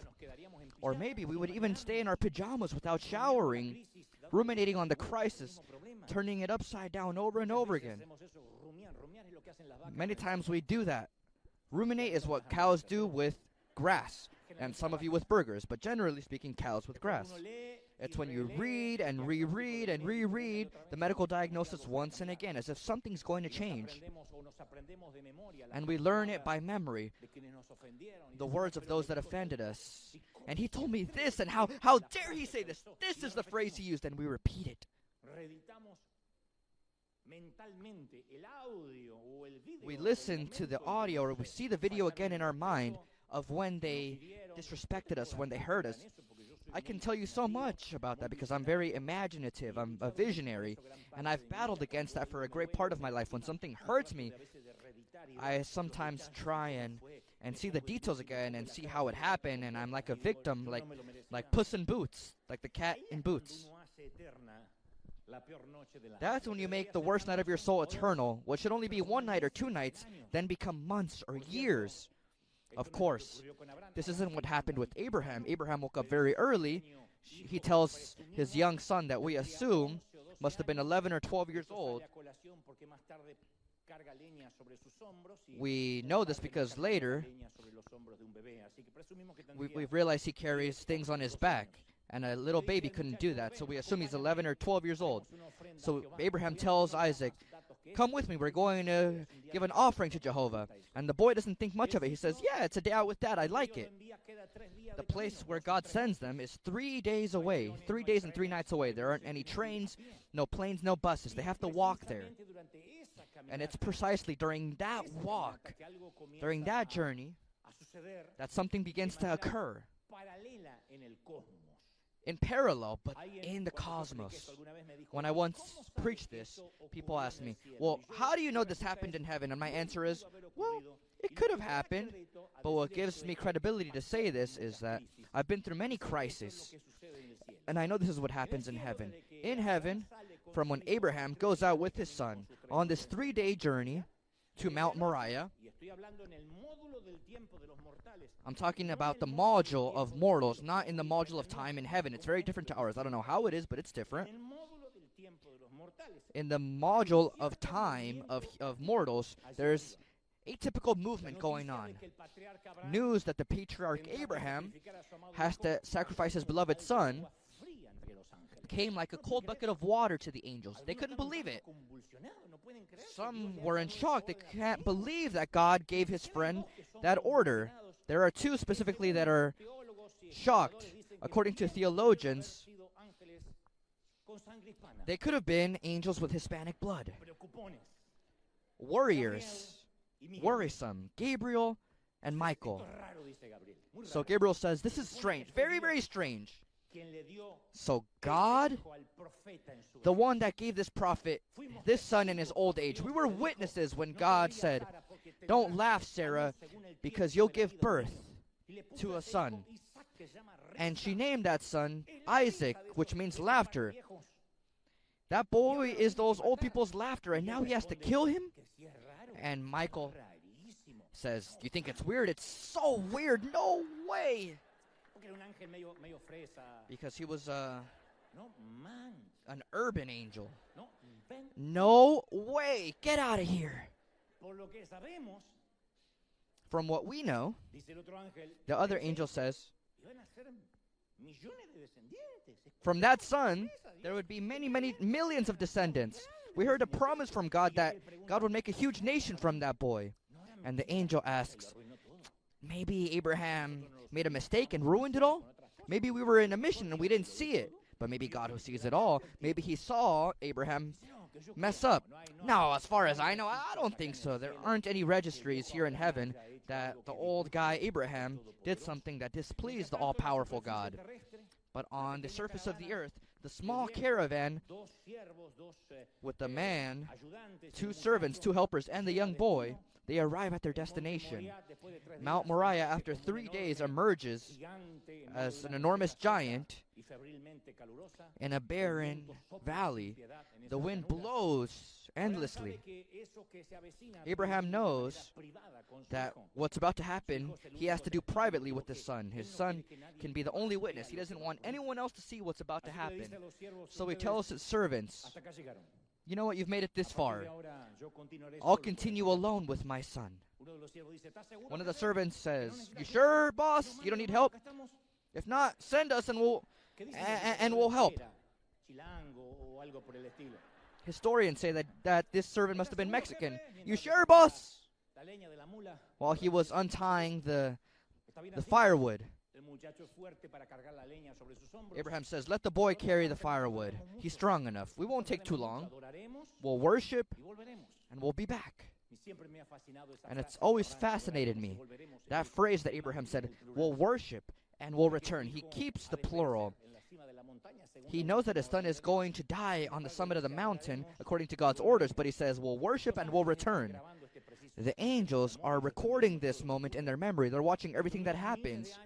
Or maybe we would even stay in our pajamas without showering, ruminating on the crisis, turning it upside down over and over again. Many times we do that. Ruminate is what cows do with grass, and some of you with burgers, but generally speaking, cows with grass. It's when you read and reread and reread the medical diagnosis once and again, as if something's going to change. And we learn it by memory, the words of those that offended us. And he told me this, and how dare he say this? This is the phrase he used, and we repeat it. We listen to the audio, or we see the video again in our mind of when they disrespected us, when they hurt us. I can tell you so much about that because I'm very imaginative, I'm a visionary, and I've battled against that for a great part of my life. When something hurts me, I sometimes try and see the details again and see how it happened, and I'm like a victim, like Puss in Boots, like the cat in Boots. That's when you make the worst night of your soul eternal. What should only be one night or 2 nights, then become months or years. Of course, this isn't what happened with Abraham. Abraham woke up very early. He tells his young son that we assume must have been 11 or 12 years old. We know this because later we've realized he carries things on his back, and a little baby couldn't do that, so we assume he's 11 or 12 years old. So Abraham tells Isaac, come with me, we're going to give an offering to Jehovah. And the boy doesn't think much of it. He says, yeah, it's a day out with Dad, I like it. The place where God sends them is 3 days away, 3 days and 3 nights away. There aren't any trains, no planes, no buses. They have to walk there. And it's precisely during that walk, during that journey, that something begins to occur. In parallel, but in the cosmos. When I once preached this, people asked me, well, how do you know this happened in heaven? And my answer is, well, it could have happened. But what gives me credibility to say this is that I've been through many crises. And I know this is what happens in heaven. In heaven, from when Abraham goes out with his son on this 3-day journey to Mount Moriah, I'm talking about the module of mortals, not in the module of time in heaven. It's very different to ours. I don't know how it is, but it's different. In the module of time of mortals, there's atypical movement going on. News that the patriarch Abraham has to sacrifice his beloved son came like a cold bucket of water to the angels. They couldn't believe it. Some were in shock. They can't believe that God gave his friend that order. There are 2 specifically that are shocked. According to theologians, they could have been angels with Hispanic blood. Warriors. Worrisome. Gabriel and Michael. So Gabriel says, this is strange. Very, very strange. So God, the one that gave this prophet this son in his old age, we were witnesses when God said, don't laugh, Sarah, because you'll give birth to a son. And she named that son Isaac, which means laughter. That boy is those old people's laughter, and now he has to kill him? And Michael says, you think it's weird? It's so weird. No way. Because he was an urban angel. No way. Get out of here. From what we know, the other angel says, from that son, there would be many, many millions of descendants. We heard a promise from God that God would make a huge nation from that boy. And the angel asks, maybe Abraham made a mistake and ruined it all? Maybe we were in a mission and we didn't see it. But maybe God, who sees it all, maybe he saw Abraham mess up. No, as far as I know, I don't think so. There aren't any registries here in heaven that the old guy Abraham did something that displeased the all-powerful God. But on the surface of the earth, the small caravan with the man, 2 servants, 2 helpers, and the young boy, they arrive at their destination. Mount Moriah, after 3 days, emerges as an enormous giant in a barren valley. The wind blows endlessly. Abraham knows that what's about to happen, he has to do privately with the son. His son can be the only witness. He doesn't want anyone else to see what's about to happen. So he tells his servants, you know what, you've made it this far. I'll continue alone with my son. One of the servants says, you sure, boss? You don't need help? If not, send us and we'll help. Historians say that this servant must have been Mexican. You sure, boss? While he was untying the firewood, Abraham says, let the boy carry the firewood. He's strong enough. We won't take too long. We'll worship and we'll be back. And it's always fascinated me, that phrase that Abraham said, we'll worship and we'll return. He keeps the plural. He knows that his son is going to die on the summit of the mountain according to God's orders, but he says, we'll worship and we'll return. The angels are recording this moment in their memory. They're watching everything that happens.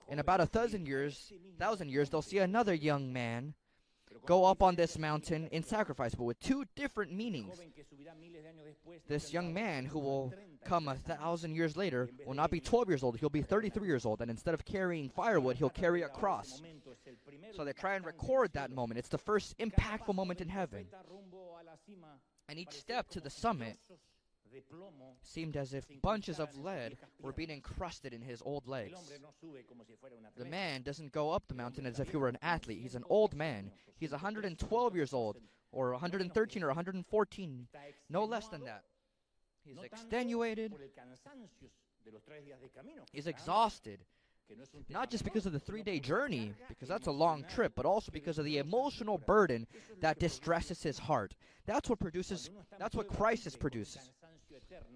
In about 1,000 years, they'll see another young man go up on this mountain in sacrifice, but with two different meanings. This young man who will come 1,000 years later will not be 12 years old, he'll be 33 years old, and instead of carrying firewood, he'll carry a cross. So they try and record that moment. It's the first impactful moment in heaven. And each step to the summit seemed as if bunches of lead were being encrusted in his old legs. The man doesn't go up the mountain as if he were an athlete. He's an old man. He's 112 years old, or 113 or 114, no less than that. He's extenuated. He's exhausted. Not just because of the 3-day journey, because that's a long trip, but also because of the emotional burden that distresses his heart. That's what crisis produces.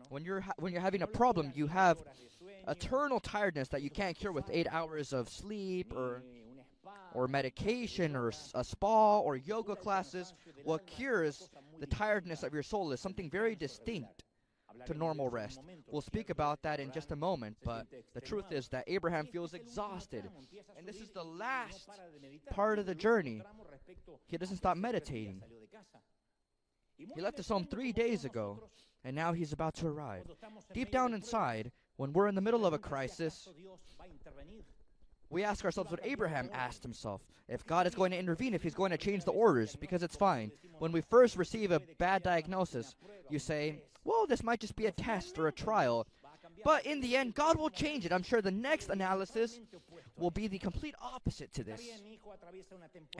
When you're having a problem, you have eternal tiredness that you can't cure with 8 hours of sleep or medication or a spa or yoga classes. What cures the tiredness of your soul is something very distinct to normal rest. We'll speak about that in just a moment, but the truth is that Abraham feels exhausted, and this is the last part of the journey. He doesn't stop meditating. He left his home 3 days ago, and now he's about to arrive. Deep down inside, when we're in the middle of a crisis, we ask ourselves what Abraham asked himself. If God is going to intervene, if he's going to change the orders, because it's fine. When we first receive a bad diagnosis, you say, well, this might just be a test or a trial. But in the end, God will change it. I'm sure the next analysis will be the complete opposite to this.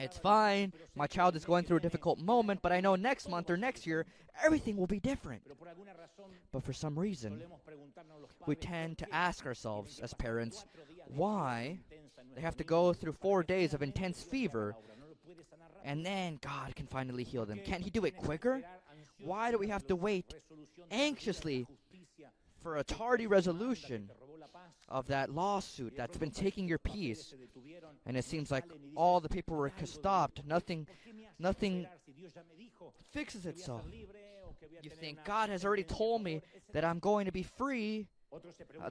It's fine. My child is going through a difficult moment, but I know next month or next year, everything will be different. But for some reason, we tend to ask ourselves as parents, why they have to go through 4 days of intense fever, and then God can finally heal them. Can't he do it quicker? Why do we have to wait anxiously for a tardy resolution of that lawsuit that's been taking your peace? And it seems like all the paperwork has stopped. Nothing fixes itself. You think, God has already told me that I'm going to be free,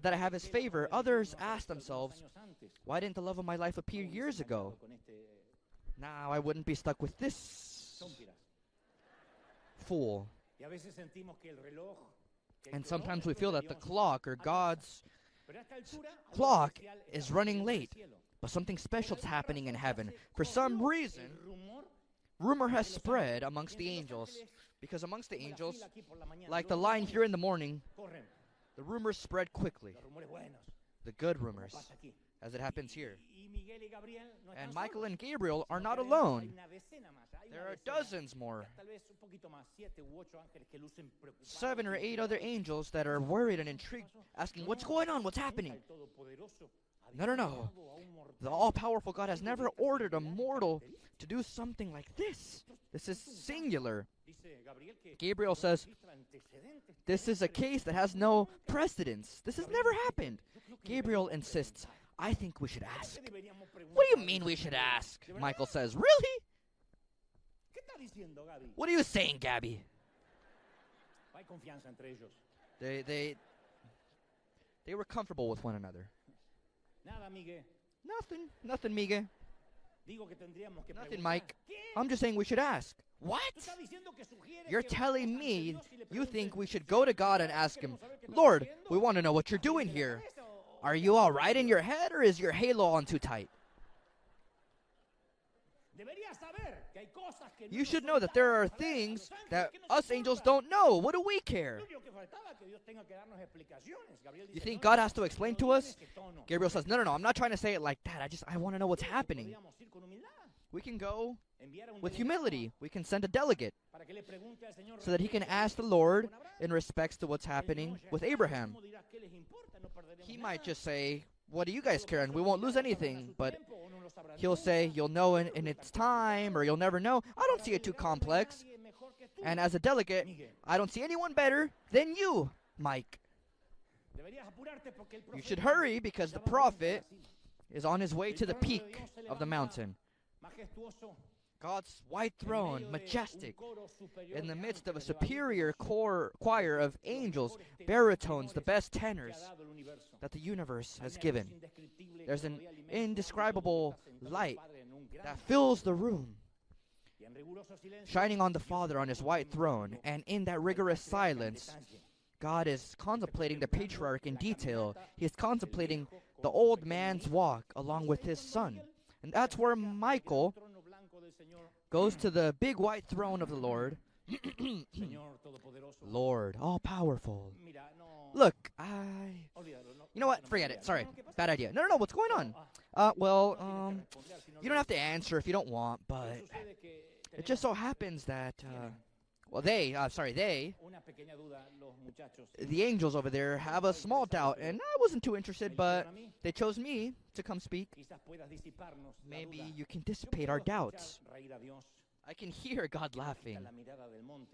that I have his favor. Others ask themselves, why didn't the love of my life appear years ago? Now I wouldn't be stuck with this fool. And sometimes we feel that the clock, or God's clock, is running late. But something special is happening in heaven. For some reason, rumor has spread amongst the angels. Because amongst the angels, like the line here in the morning, the rumors spread quickly. The good rumors, as it happens here. And Michael and Gabriel are not alone. There are dozens more. 7 or 8 other angels that are worried and intrigued, asking, what's going on? What's happening? No. The all-powerful God has never ordered a mortal to do something like this. This is singular. Gabriel says, this is a case that has no precedence. This has never happened. Gabriel insists, I think we should ask. What do you mean we should ask? Michael says, really? What are you saying, Gabby? They were comfortable with one another. Nothing, Miguel. Nothing, Mike. I'm just saying we should ask. What? You're telling me you think we should go to God and ask him, Lord, we want to know what you're doing here. Are you all right in your head, or is your halo on too tight? You should know that there are things that us angels don't know. What do we care? You think God has to explain to us? Gabriel says, no, I'm not trying to say it like that. I want to know what's happening. We can go with humility. We can send a delegate so that he can ask the Lord in respects to what's happening with Abraham. He might just say, what do you guys care? And we won't lose anything. But he'll say, you'll know in its time, or you'll never know. I don't see it too complex. And as a delegate, I don't see anyone better than you, Mike. You should hurry because the prophet is on his way to the peak of the mountain. God's white throne, majestic, in the midst of a superior choir of angels, baritones, the best tenors that the universe has given. There's an indescribable light that fills the room. shining on the Father on his white throne, and in that rigorous silence, God is contemplating the patriarch in detail. He is contemplating the old man's walk along with his son. And that's where Michael goes to the big white throne of the Lord. Lord, all-powerful. Look, you know what? Forget it. Sorry. Bad idea. No, what's going on? You don't have to answer if you don't want, but it just so happens that, the angels over there have a small doubt, and I wasn't too interested, but they chose me to come speak. Maybe you can dissipate our doubts. I can hear God laughing.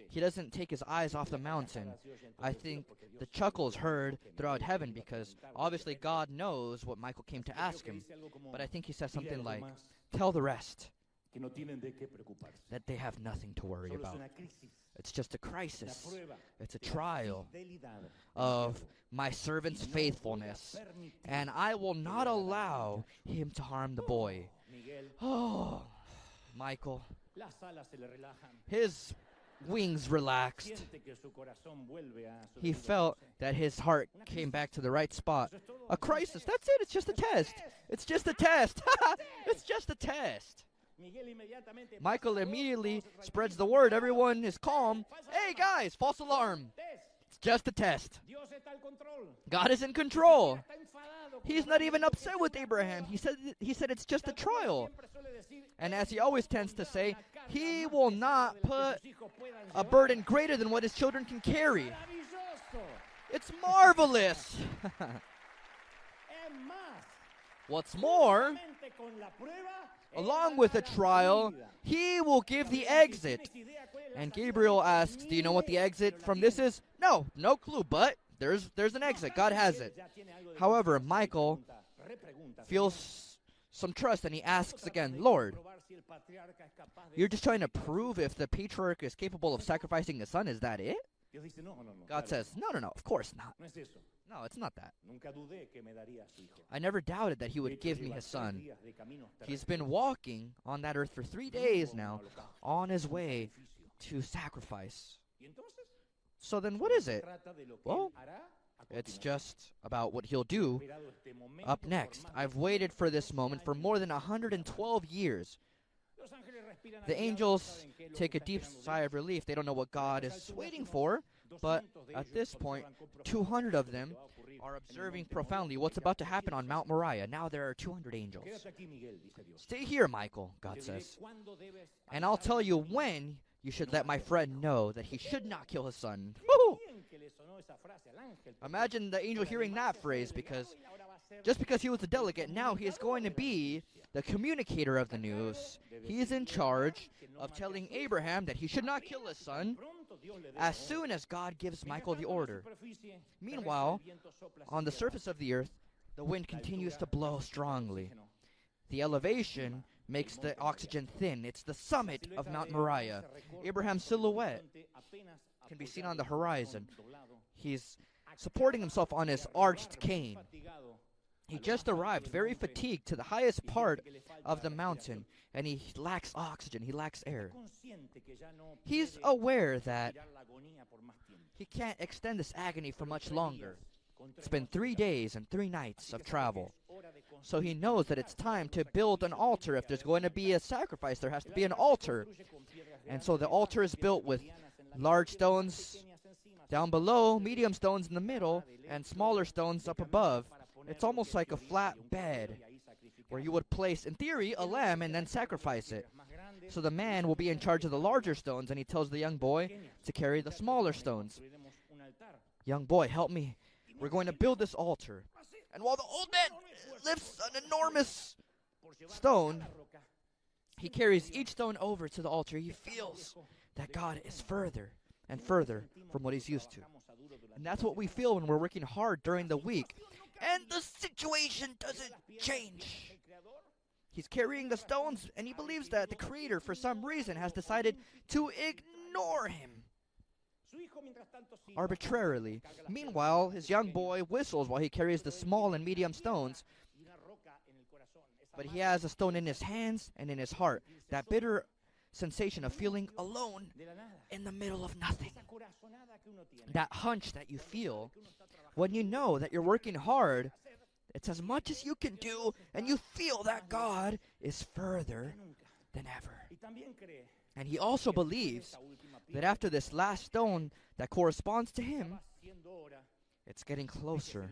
He doesn't take his eyes off the mountain. I think the chuckle is heard throughout heaven because obviously God knows what Michael came to ask him. But I think he says something like, tell the rest that they have nothing to worry about. It's just a crisis. It's a trial of my servant's faithfulness, and I will not allow him to harm the boy. Oh, Michael. His wings relaxed. He felt that his heart came back to the right spot. A crisis. That's it. It's just a test. It's just a test. It's just a test. Michael immediately spreads the word. Everyone is calm. Hey, guys, false alarm. It's just a test. God is in control. He's not even upset with Abraham. He said it's just a trial. And as he always tends to say, he will not put a burden greater than what his children can carry. It's marvelous. What's more, along with the trial, he will give the exit. And Gabriel asks, do you know what the exit from this is? No clue, but there's an exit. God has it. However, Michael feels some trust and he asks again, Lord, you're just trying to prove if the patriarch is capable of sacrificing his son, is that it? God says, no, of course not. No, it's not that. I never doubted that he would give me his son. He's been walking on that earth for 3 days now, on his way to sacrifice. So then what is it? Well, it's just about what he'll do up next. I've waited for this moment for more than 112 years. The angels take a deep sigh of relief. They don't know what God is waiting for, but at this point, 200 of them are observing profoundly what's about to happen on Mount Moriah. Now there are 200 angels. Stay here, Michael, God says, and I'll tell you when you should let my friend know that he should not kill his son. Woo! Imagine the angel hearing that phrase, because just because he was a delegate, now he is going to be the communicator of the news. He is in charge of telling Abraham that he should not kill his son as soon as God gives Michael the order. Meanwhile, on the surface of the earth, the wind continues to blow strongly. The elevation makes the oxygen thin. It's the summit of Mount Moriah. Abraham's silhouette can be seen on the horizon. He's supporting himself on his arched cane. He just arrived, very fatigued, to the highest part of the mountain, and he lacks oxygen, he lacks air. He's aware that he can't extend this agony for much longer. It's been 3 days and 3 nights of travel. So he knows that it's time to build an altar. If there's going to be a sacrifice, there has to be an altar. And so the altar is built with large stones down below, medium stones in the middle, and smaller stones up above. It's almost like a flat bed where you would place, in theory, a lamb and then sacrifice it. So the man will be in charge of the larger stones, and he tells the young boy to carry the smaller stones. Young boy, help me. We're going to build this altar. And while the old man lifts an enormous stone, he carries each stone over to the altar. He feels that God is further and further from what he's used to. And that's what we feel when we're working hard during the week. And the situation doesn't change. He's carrying the stones, and he believes that the Creator, for some reason, has decided to ignore him arbitrarily. Meanwhile, his young boy whistles while he carries the small and medium stones. But he has a stone in his hands and in his heart. That bitter sensation of feeling alone in the middle of nothing. That hunch that you feel when you know that you're working hard, it's as much as you can do, and you feel that God is further than ever. And he also believes that after this last stone that corresponds to him, it's getting closer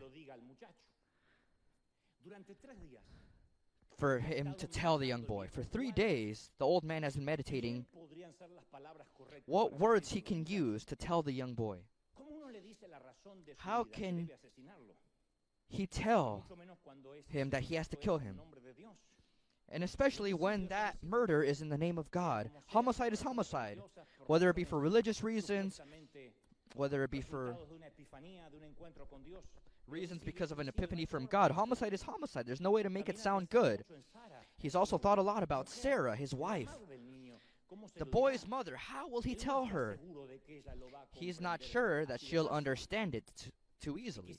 for him to tell the young boy. For 3 days, the old man has been meditating what words he can use to tell the young boy. How can he tell him that he has to kill him? And especially when that murder is in the name of God. Homicide is homicide. Whether it be for religious reasons, whether it be for reasons because of an epiphany from God. Homicide is homicide. There's no way to make it sound good. He's also thought a lot about Sarah, his wife. The boy's mother, how will he tell her? He's not sure that she'll understand it too easily.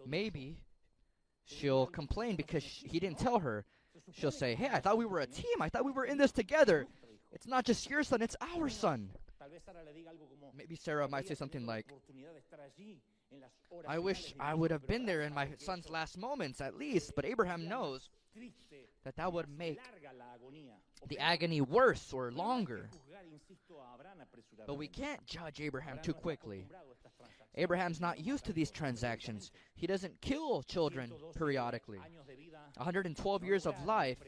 Maybe she'll complain because he didn't tell her. She'll say, hey, I thought we were a team. I thought we were in this together. It's not just your son, it's our son. Maybe Sarah might say something like, I wish I would have been there in my son's last moments at least. But Abraham knows that that would make the agony worse or longer. But we can't judge Abraham too quickly. Abraham's not used to these transactions. He doesn't kill children periodically. 112 years of life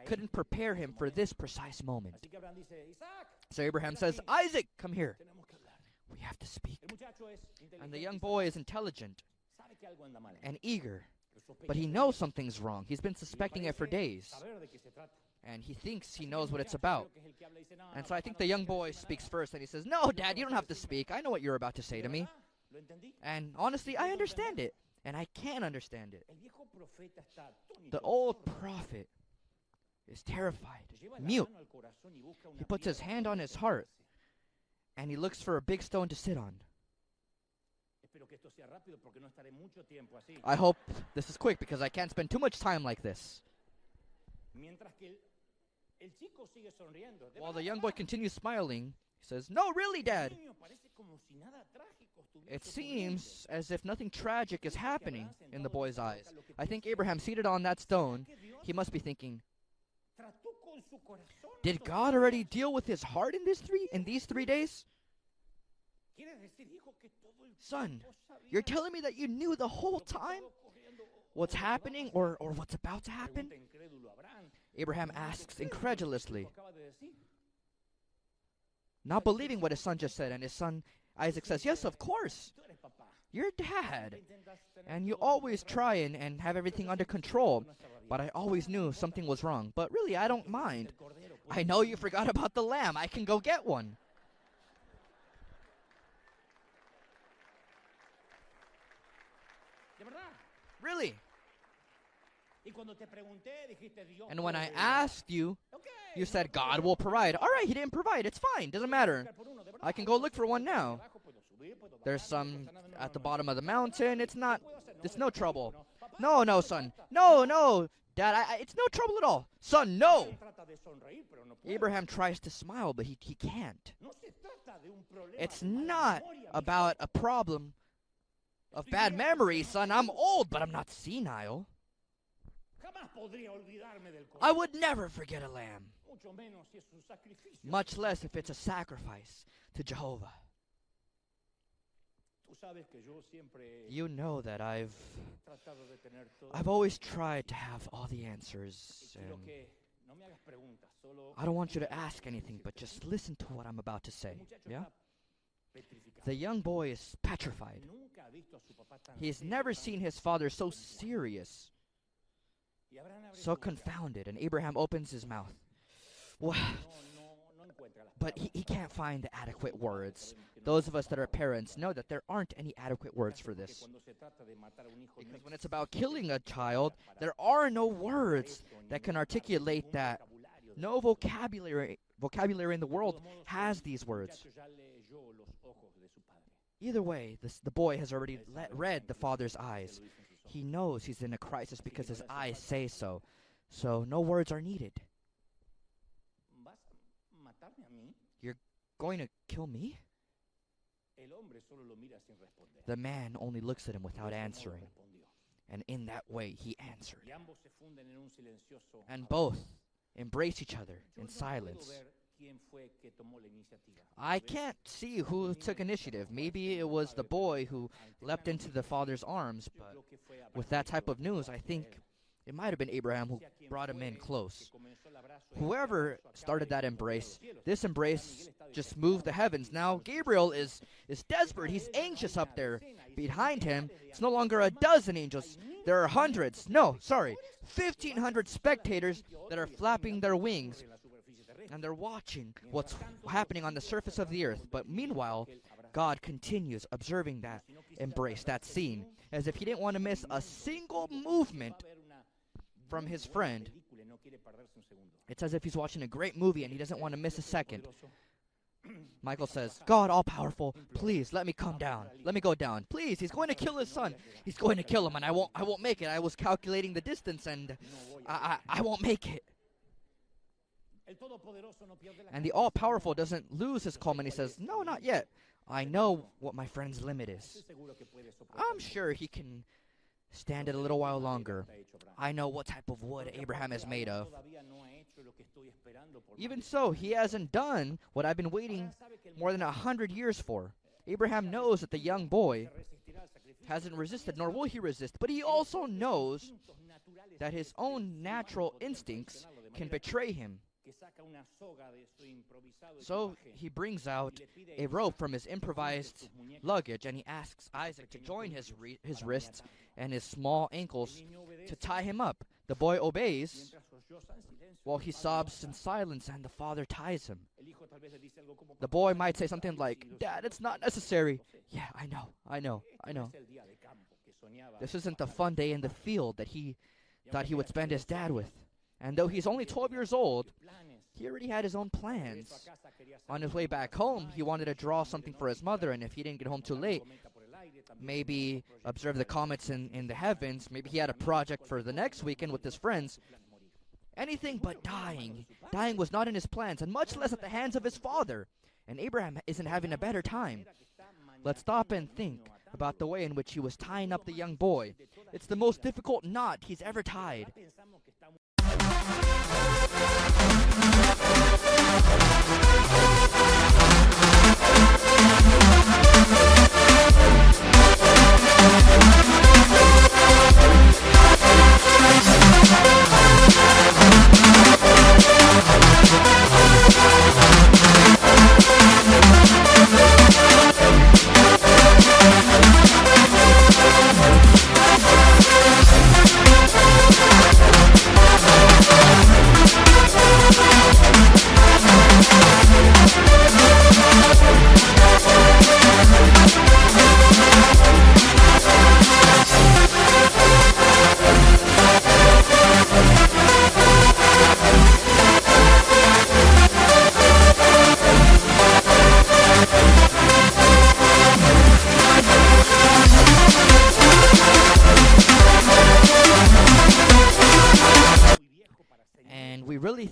couldn't prepare him for this precise moment. So Abraham says, Isaac, come here. We have to speak. And the young boy is intelligent and eager, but he knows something's wrong. He's been suspecting it for days, and he thinks he knows what it's about. And so I think the young boy speaks first, and he says, no, Dad, you don't have to speak. I know what you're about to say to me. And honestly, I understand it, and I can understand it. The old prophet is terrified, mute. He puts his hand on his heart, and he looks for a big stone to sit on. I hope this is quick because I can't spend too much time like this. While the young boy continues smiling, he says, no, really, Dad. It seems as if nothing tragic is happening in the boy's eyes. I think Abraham, seated on that stone, he must be thinking, did God already deal with his heart in these 3 days? Son, you're telling me that you knew the whole time what's happening or what's about to happen? Abraham asks incredulously, not believing what his son just said. And his son Isaac says, yes, of course. You're Dad. And you always try and have everything under control. But I always knew something was wrong. But really, I don't mind. I know you forgot about the lamb. I can go get one. Really? And when I asked you, you said God will provide. All right, he didn't provide. It's fine. Doesn't matter. I can go look for one now. There's some at the bottom of the mountain. It's no trouble. No, son. No, Dad, it's no trouble at all. Son, no. Abraham tries to smile, but he can't. It's not about a problem of bad memory, son. I'm old, but I'm not senile. I would never forget a lamb, much less if it's a sacrifice to Jehovah. You know that I've always tried to have all the answers, and I don't want you to ask anything, but just listen to what I'm about to say, yeah? The young boy is petrified. He's never seen his father so serious, so confounded, and Abraham opens his mouth. Well, but he can't find the adequate words. Those of us that are parents know that there aren't any adequate words for this. Because when it's about killing a child, there are no words that can articulate that. No vocabulary in the world has these words. Either way, the boy has already read the father's eyes. He knows he's in a crisis because his eyes say so. So no words are needed. You're going to kill me? The man only looks at him without answering. And in that way, he answered. And both embrace each other in silence. I can't see who took initiative. Maybe it was the boy who leapt into the father's arms, but with that type of news, I think it might have been Abraham who brought him in close. Whoever started that embrace, this embrace just moved the heavens. Now Gabriel is desperate. He's anxious up there. Behind him, it's no longer a dozen angels. There are hundreds. No, sorry, 1,500 spectators that are flapping their wings. And they're watching what's happening on the surface of the earth. But meanwhile, God continues observing that embrace, that scene, as if he didn't want to miss a single movement from his friend. It's as if he's watching a great movie and he doesn't want to miss a second. Michael says, God, all-powerful, please let me come down. Let me go down. Please, he's going to kill his son. He's going to kill him, and I won't make it. I was calculating the distance, and I won't make it. And the all-powerful doesn't lose his calm, and he says, no, not yet. I know what my friend's limit is. I'm sure he can stand it a little while longer. I know what type of wood Abraham is made of. Even so, he hasn't done what I've been waiting more than 100 years for. Abraham knows that the young boy hasn't resisted, nor will he resist, but he also knows that his own natural instincts can betray him. So he brings out a rope from his improvised luggage, and he asks Isaac to join his wrists and his small ankles to tie him up. The boy obeys while he sobs in silence, and the father ties him. The boy might say something like, Dad, it's not necessary. Yeah, I know. This isn't the fun day in the field that he thought he would spend his dad with. And though he's only 12 years old, he already had his own plans. On his way back home, he wanted to draw something for his mother, and if he didn't get home too late, maybe observe the comets in the heavens. Maybe he had a project for the next weekend with his friends. Anything but dying. Dying was not in his plans, and much less at the hands of his father. And Abraham isn't having a better time. Let's stop and think about the way in which he was tying up the young boy. It's the most difficult knot he's ever tied.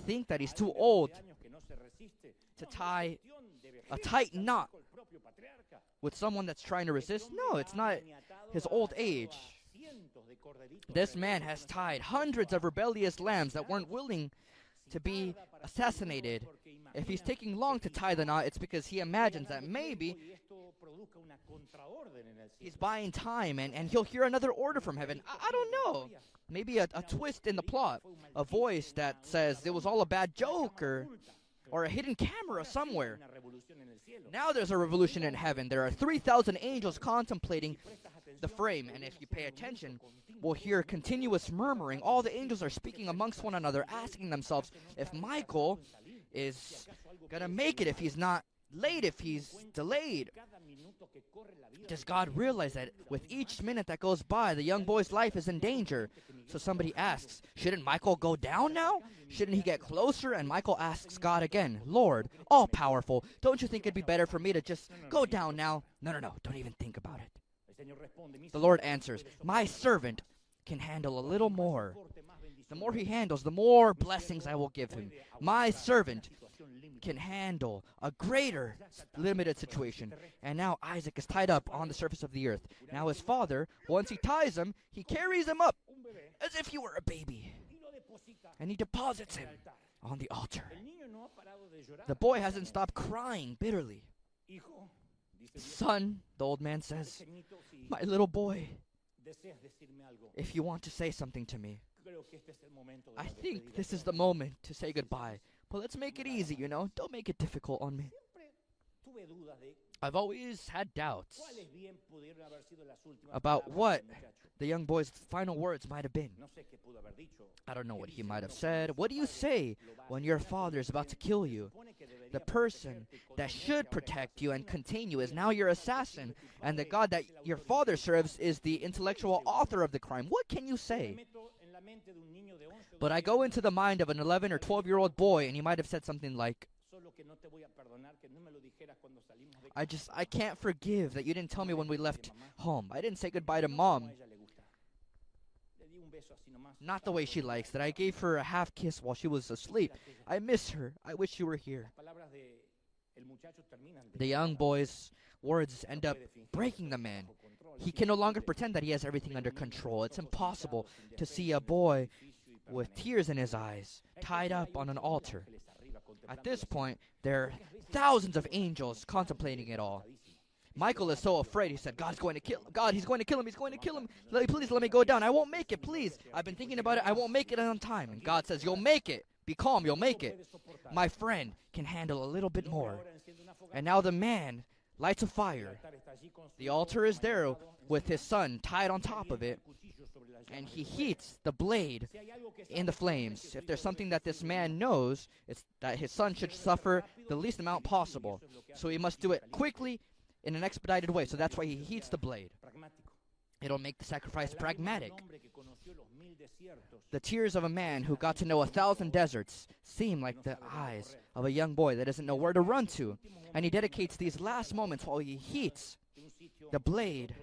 Think that he's too old to tie a tight knot with someone that's trying to resist. No, it's not his old age. This man has tied hundreds of rebellious lambs that weren't willing to be assassinated. If he's taking long to tie the knot, it's because he imagines that maybe he's buying time and he'll hear another order from heaven. I don't know. Maybe a twist in the plot. A voice that says it was all a bad joke or a hidden camera somewhere. Now there's a revolution in heaven. There are 3,000 angels contemplating the frame. And if you pay attention, we'll hear continuous murmuring. All the angels are speaking amongst one another, asking themselves if Michael is going to make it, if he's not late, if he's delayed. Does God realize that with each minute that goes by, the young boy's life is in danger? So somebody asks, shouldn't Michael go down now? Shouldn't he get closer? And Michael asks God again, Lord, all-powerful, don't you think it'd be better for me to just go down now? No, don't even think about it. The Lord answers, my servant can handle a little more. The more he handles, the more blessings I will give him. My servant can handle a greater limited situation. And now Isaac is tied up on the surface of the earth. Now his father, once he ties him, he carries him up as if he were a baby. And he deposits him on the altar. The boy hasn't stopped crying bitterly. Son, the old man says, my little boy, if you want to say something to me, I think this is the moment to say goodbye. But let's make it easy, you know? Don't make it difficult on me. I've always had doubts about what the young boy's final words might have been. I don't know what he might have said. What do you say when your father is about to kill you? The person that should protect you and contain you is now your assassin, and the God that your father serves is the intellectual author of the crime. What can you say? But I go into the mind of an 11 or 12-year-old boy, and he might have said something like, I can't forgive that you didn't tell me when we left home. I didn't say goodbye to Mom. Not the way she likes, that I gave her a half kiss while she was asleep. I miss her. I wish you were here. The young boy's words end up breaking the man. He can no longer pretend that he has everything under control. It's impossible to see a boy with tears in his eyes, tied up on an altar. At this point, there are thousands of angels contemplating it all. Michael is so afraid. He said, God's going to kill him. God, he's going to kill him. He's going to kill him. Please let me go down. I won't make it, please. I've been thinking about it. I won't make it on time. And God says, you'll make it. Be calm. You'll make it. My friend can handle a little bit more. And now the man lights a fire. The altar is there with his son tied on top of it. And he heats the blade in the flames. If there's something that this man knows, it's that his son should suffer the least amount possible. So he must do it quickly in an expedited way. So that's why he heats the blade. It'll make the sacrifice pragmatic. The tears of a man who got to know 1,000 deserts seem like the eyes of a young boy that doesn't know where to run to. And he dedicates these last moments while he heats the blade.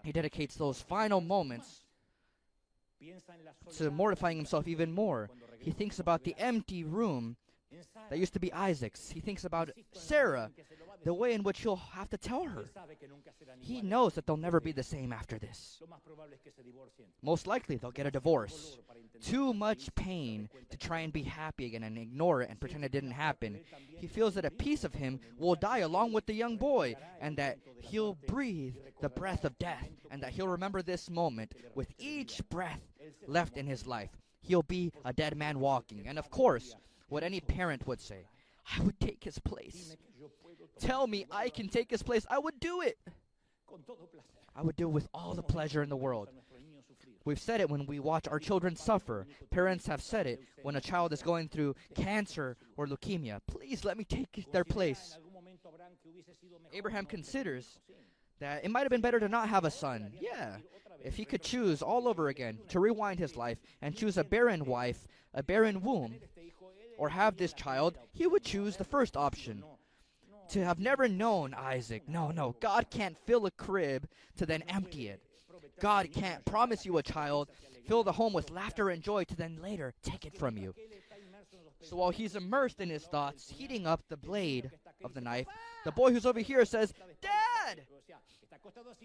He dedicates those final moments to mortifying himself even more. He thinks about the empty room that used to be Isaac's. He thinks about Sarah, the way in which he'll have to tell her. He knows that they'll never be the same after this. Most likely, they'll get a divorce. Too much pain to try and be happy again and ignore it and pretend it didn't happen. He feels that a piece of him will die along with the young boy, and that he'll breathe the breath of death, and that he'll remember this moment with each breath left in his life. He'll be a dead man walking. And of course, what any parent would say, I would take his place. Tell me I can take his place. I would do it. I would do it with all the pleasure in the world. We've said it when we watch our children suffer. Parents have said it when a child is going through cancer or leukemia. Please let me take their place. Abraham considers that it might have been better to not have a son. Yeah, if he could choose all over again, to rewind his life and choose a barren wife, a barren womb, or have this child, he would choose the first option. To have never known Isaac. No, God can't fill a crib to then empty it. God can't promise you a child, fill the home with laughter and joy to then later take it from you. So while he's immersed in his thoughts, heating up the blade of the knife, the boy who's over here says, Dad!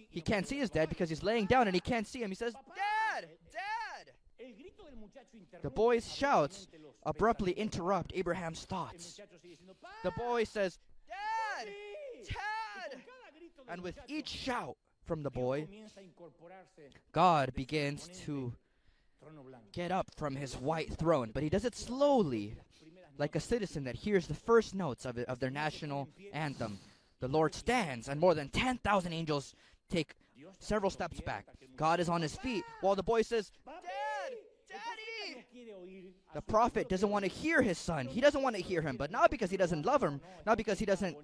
He can't see his dad because he's laying down and he can't see him. He says, Dad! Dad! The boy's shouts abruptly interrupt Abraham's thoughts. The boy says, Dad! Dad! And with each shout from the boy, God begins to get up from his white throne. But he does it slowly, like a citizen that hears the first notes of their national anthem. The Lord stands, and more than 10,000 angels take several steps back. God is on his feet, while the boy says, Dad! Daddy! The prophet doesn't want to hear his son. He doesn't want to hear him, but not because he doesn't love him, not because he doesn't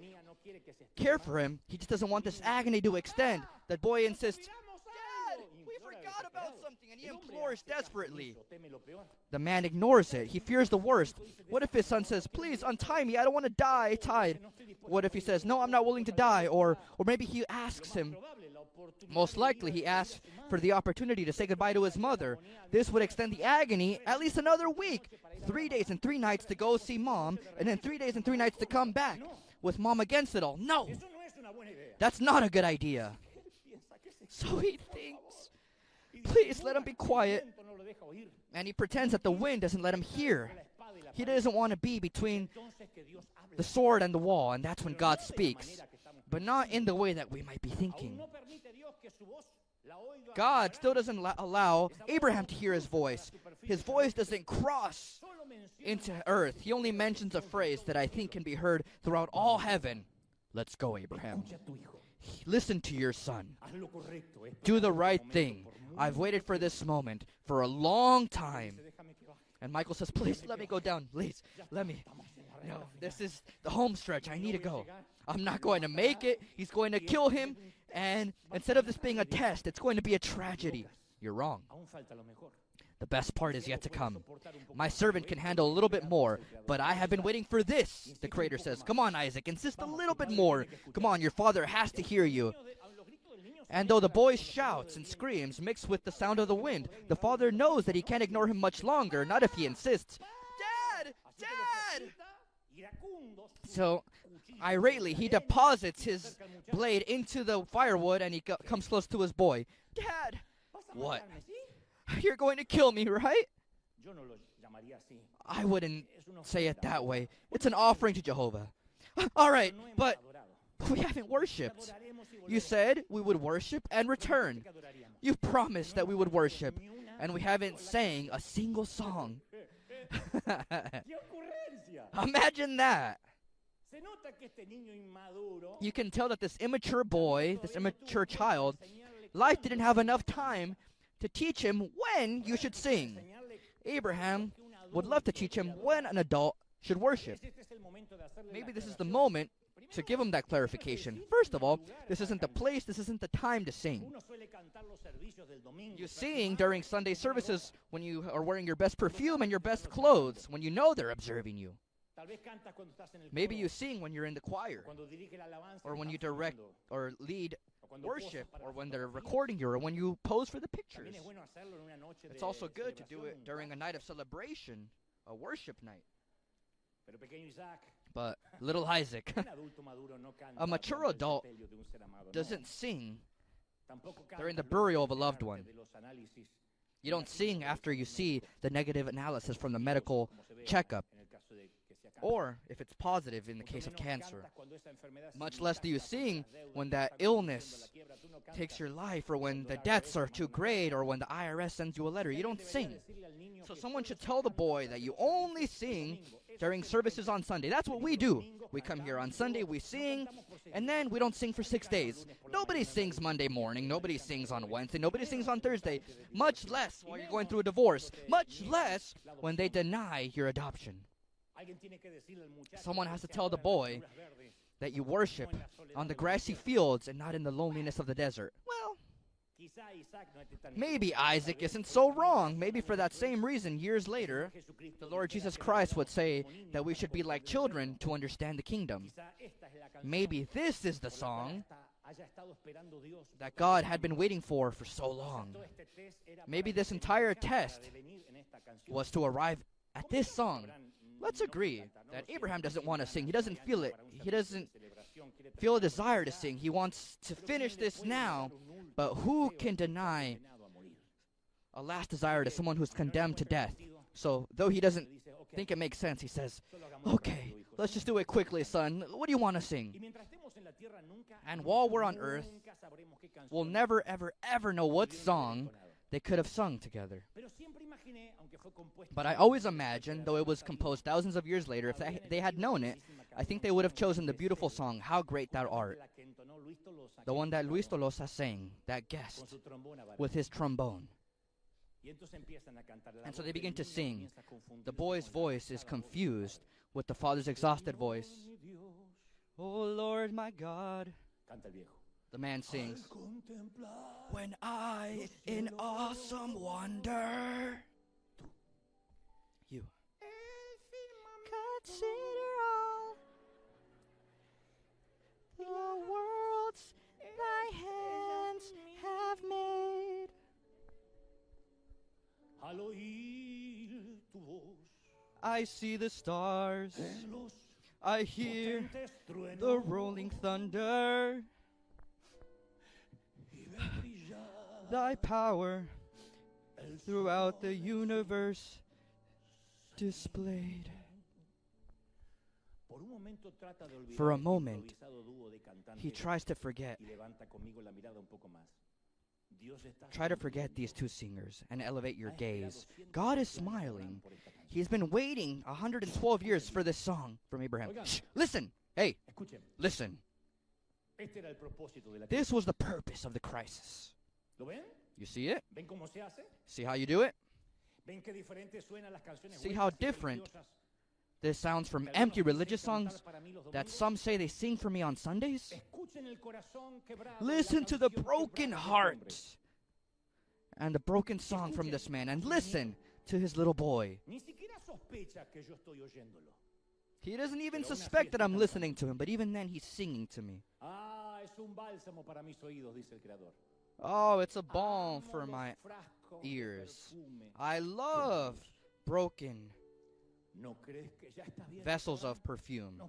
care for him. He just doesn't want this agony to extend. The boy insists, Dad, we forgot about something, and he implores desperately. The man ignores it. He fears the worst. What if his son says, please untie me, I don't want to die tied? What if he says, no, I'm not willing to die? Or maybe he asks him, Most likely, he asked for the opportunity to say goodbye to his mother. This would extend the agony at least another week. 3 days and 3 nights to go see mom, and then 3 days and 3 nights to come back with mom against it all. No! That's not a good idea. So he thinks, please let him be quiet. And he pretends that the wind doesn't let him hear. He doesn't want to be between the sword and the wall, and that's when God speaks. But not in the way that we might be thinking. God still doesn't allow Abraham to hear his voice. His voice doesn't cross into earth. He only mentions a phrase that I think can be heard throughout all heaven. Let's go, Abraham. Listen to your son. Do the right thing. I've waited for this moment for a long time. And Michael says, please let me go down. Please, let me. No, this is the home stretch. I need to go. I'm not going to make it. He's going to kill him. And instead of this being a test, it's going to be a tragedy. You're wrong. The best part is yet to come. My servant can handle a little bit more, but I have been waiting for this, the Creator says. Come on, Isaac, insist a little bit more. Come on, your father has to hear you. And though the boy shouts and screams mixed with the sound of the wind, the father knows that he can't ignore him much longer, not if he insists. Dad! Dad! So, irately, he deposits his blade into the firewood and he comes close to his boy. Dad! What? You're going to kill me, right? I wouldn't say it that way. It's an offering to Jehovah. All right, but we haven't worshipped. You said we would worship and return. You promised that we would worship, and we haven't sang a single song. Imagine that. You can tell that this immature boy, this immature child, life didn't have enough time to teach him when you should sing. Abraham would love to teach him when an adult should worship. Maybe this is the moment to give him that clarification. First of all, this isn't the place, this isn't the time to sing. You sing during Sunday services when you are wearing your best perfume and your best clothes, when you know they're observing you. Maybe you sing when you're in the choir, or when you direct or lead worship, or when they're recording you, or when you pose for the pictures. It's also good to do it during a night of celebration, a worship night. But little Isaac, a mature adult, doesn't sing during the burial of a loved one. You don't sing after you see the negative analysis from the medical checkup, or if it's positive in the case of cancer. Much less do you sing when that illness takes your life, or when the debts are too great, or when the IRS sends you a letter. You don't sing. So someone should tell the boy that you only sing during services on Sunday. That's what we do. We come here on Sunday, we sing, and then we don't sing for 6 days. Nobody sings Monday morning, nobody sings on Wednesday, nobody sings on Thursday, much less while you're going through a divorce, much less when they deny your adoption. Someone has to tell the boy that you worship on the grassy fields and not in the loneliness of the desert. Well, maybe Isaac isn't so wrong. Maybe for that same reason, years later, the Lord Jesus Christ would say that we should be like children to understand the kingdom. Maybe this is the song that God had been waiting for so long. Maybe this entire test was to arrive at this song. Let's agree that Abraham doesn't want to sing. He doesn't feel it. He doesn't feel a desire to sing. He wants to finish this now. But who can deny a last desire to someone who's condemned to death? So, though he doesn't think it makes sense, he says, okay, let's just do it quickly, son. What do you want to sing? And while we're on earth, we'll never, ever, ever know what song they could have sung together. But I always imagine, though it was composed thousands of years later, if they had known it, I think they would have chosen the beautiful song, How Great Thou Art. The one that Luis Tolosa sang, that guest, with his trombone. And so they begin to sing. The boy's voice is confused with the father's exhausted voice. Oh Lord my God. The man sings, when I in awesome wonder. You. Consider all the world's thy hands I see the stars. I hear the rolling thunder. Thy power throughout the universe displayed. For a moment, he tries to forget. Try to forget these two singers and elevate your gaze. God is smiling. He's been waiting 112 years for this song from Abraham. Shh, listen. Hey, listen. This was the purpose of the crisis. You see it? See how you do it? See how different this sounds from empty religious songs that some say they sing for me on Sundays? Listen to the broken heart and the broken song from this man, and listen to his little boy. He doesn't even suspect that I'm listening to him, but even then he's singing to me. Oh, it's a balm for my ears. I love broken vessels of perfume.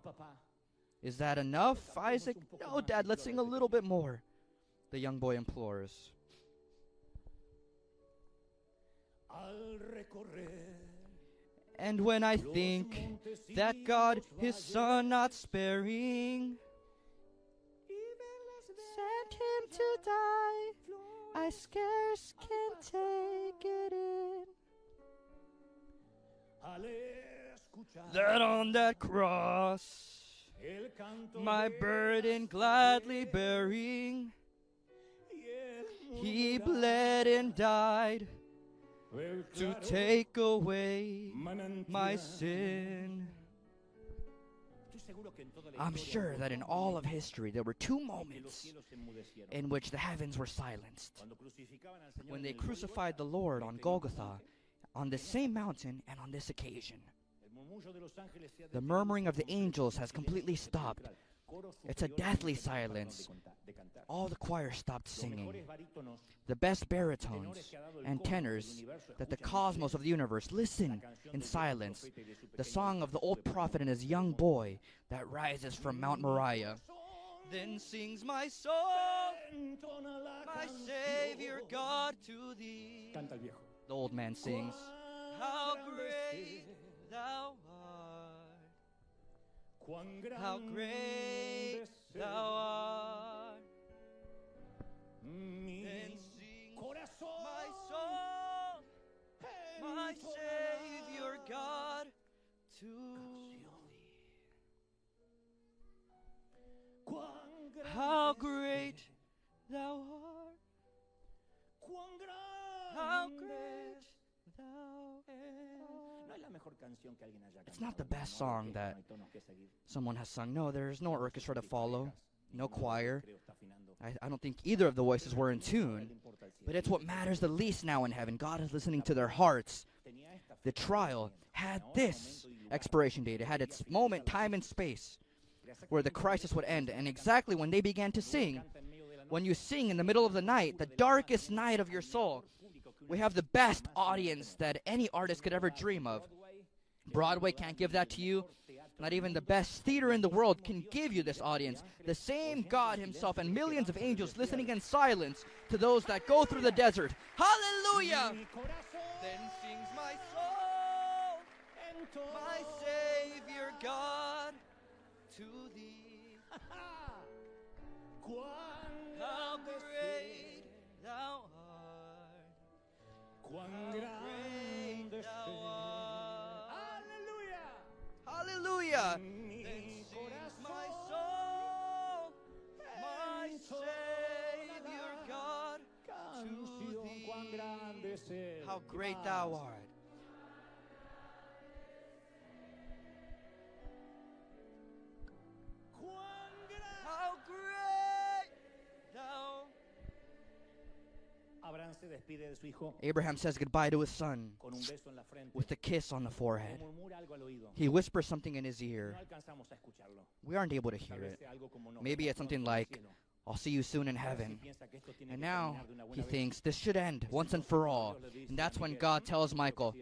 Is that enough, Isaac? No, Dad, let's sing a little bit more, the young boy implores. And when I think that God, his son not sparing, sent him to die, I scarce can take it in. That on that cross, my burden gladly bearing, he bled and died to take away my sin. I'm sure that in all of history there were two moments in which the heavens were silenced. When they crucified the Lord on Golgotha, on this same mountain, and on this occasion. The murmuring of the angels has completely stopped. It's a deathly silence. All the choir stopped singing. The best baritones and tenors that the cosmos of the universe listen in silence. The song of the old prophet and his young boy that rises from Mount Moriah. Then sings my soul, my Savior God, to thee. The old man sings, how great thou art, how great thou art. Then sings my soul, my Savior God, to thee. How great thou art, how great thou art. It's not the best song that someone has sung. No, there's no orchestra to follow, no choir. I don't think either of the voices were in tune, but it's what matters the least now in heaven. God is listening to their hearts. The trial had this expiration date. It had its moment, time, and space where the crisis would end. And exactly when they began to sing, when you sing in the middle of the night, the darkest night of your soul, we have the best audience that any artist could ever dream of. Broadway can't give that to you. Not even the best theater in the world can give you this audience. The same God himself and millions of angels listening in silence to those that go through the desert. Hallelujah! Then sings my soul, my Savior God, to thee. How great thou art, how great thou art. Hallelujah! Then sings my soul, my Savior God, to thee. How great thou art. How great thou. Abraham says goodbye to his son with a kiss on the forehead. He whispers something in his ear. We aren't able to hear it. Maybe it's something like, I'll see you soon in heaven. And now he thinks this should end once and for all. And that's when God tells Michael,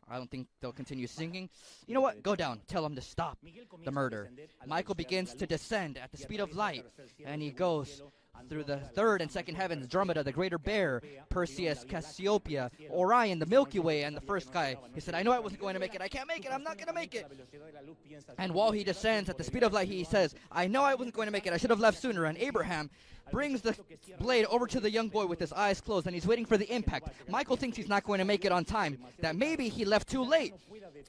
I don't think they'll continue singing. You know what? Go down. Tell him to stop the murder. Michael begins to descend at the speed of light. And he goes through the third and second heavens, Andromeda, the Greater Bear, Perseus, Cassiopeia, Orion, the Milky Way, and the first guy. He said, I know I wasn't going to make it. I can't make it. I'm not going to make it. And while he descends at the speed of light, he says, I know I wasn't going to make it. I should have left sooner. And Abraham brings the blade over to the young boy with his eyes closed, and he's waiting for the impact. Michael thinks he's not going to make it on time, that maybe he left too late.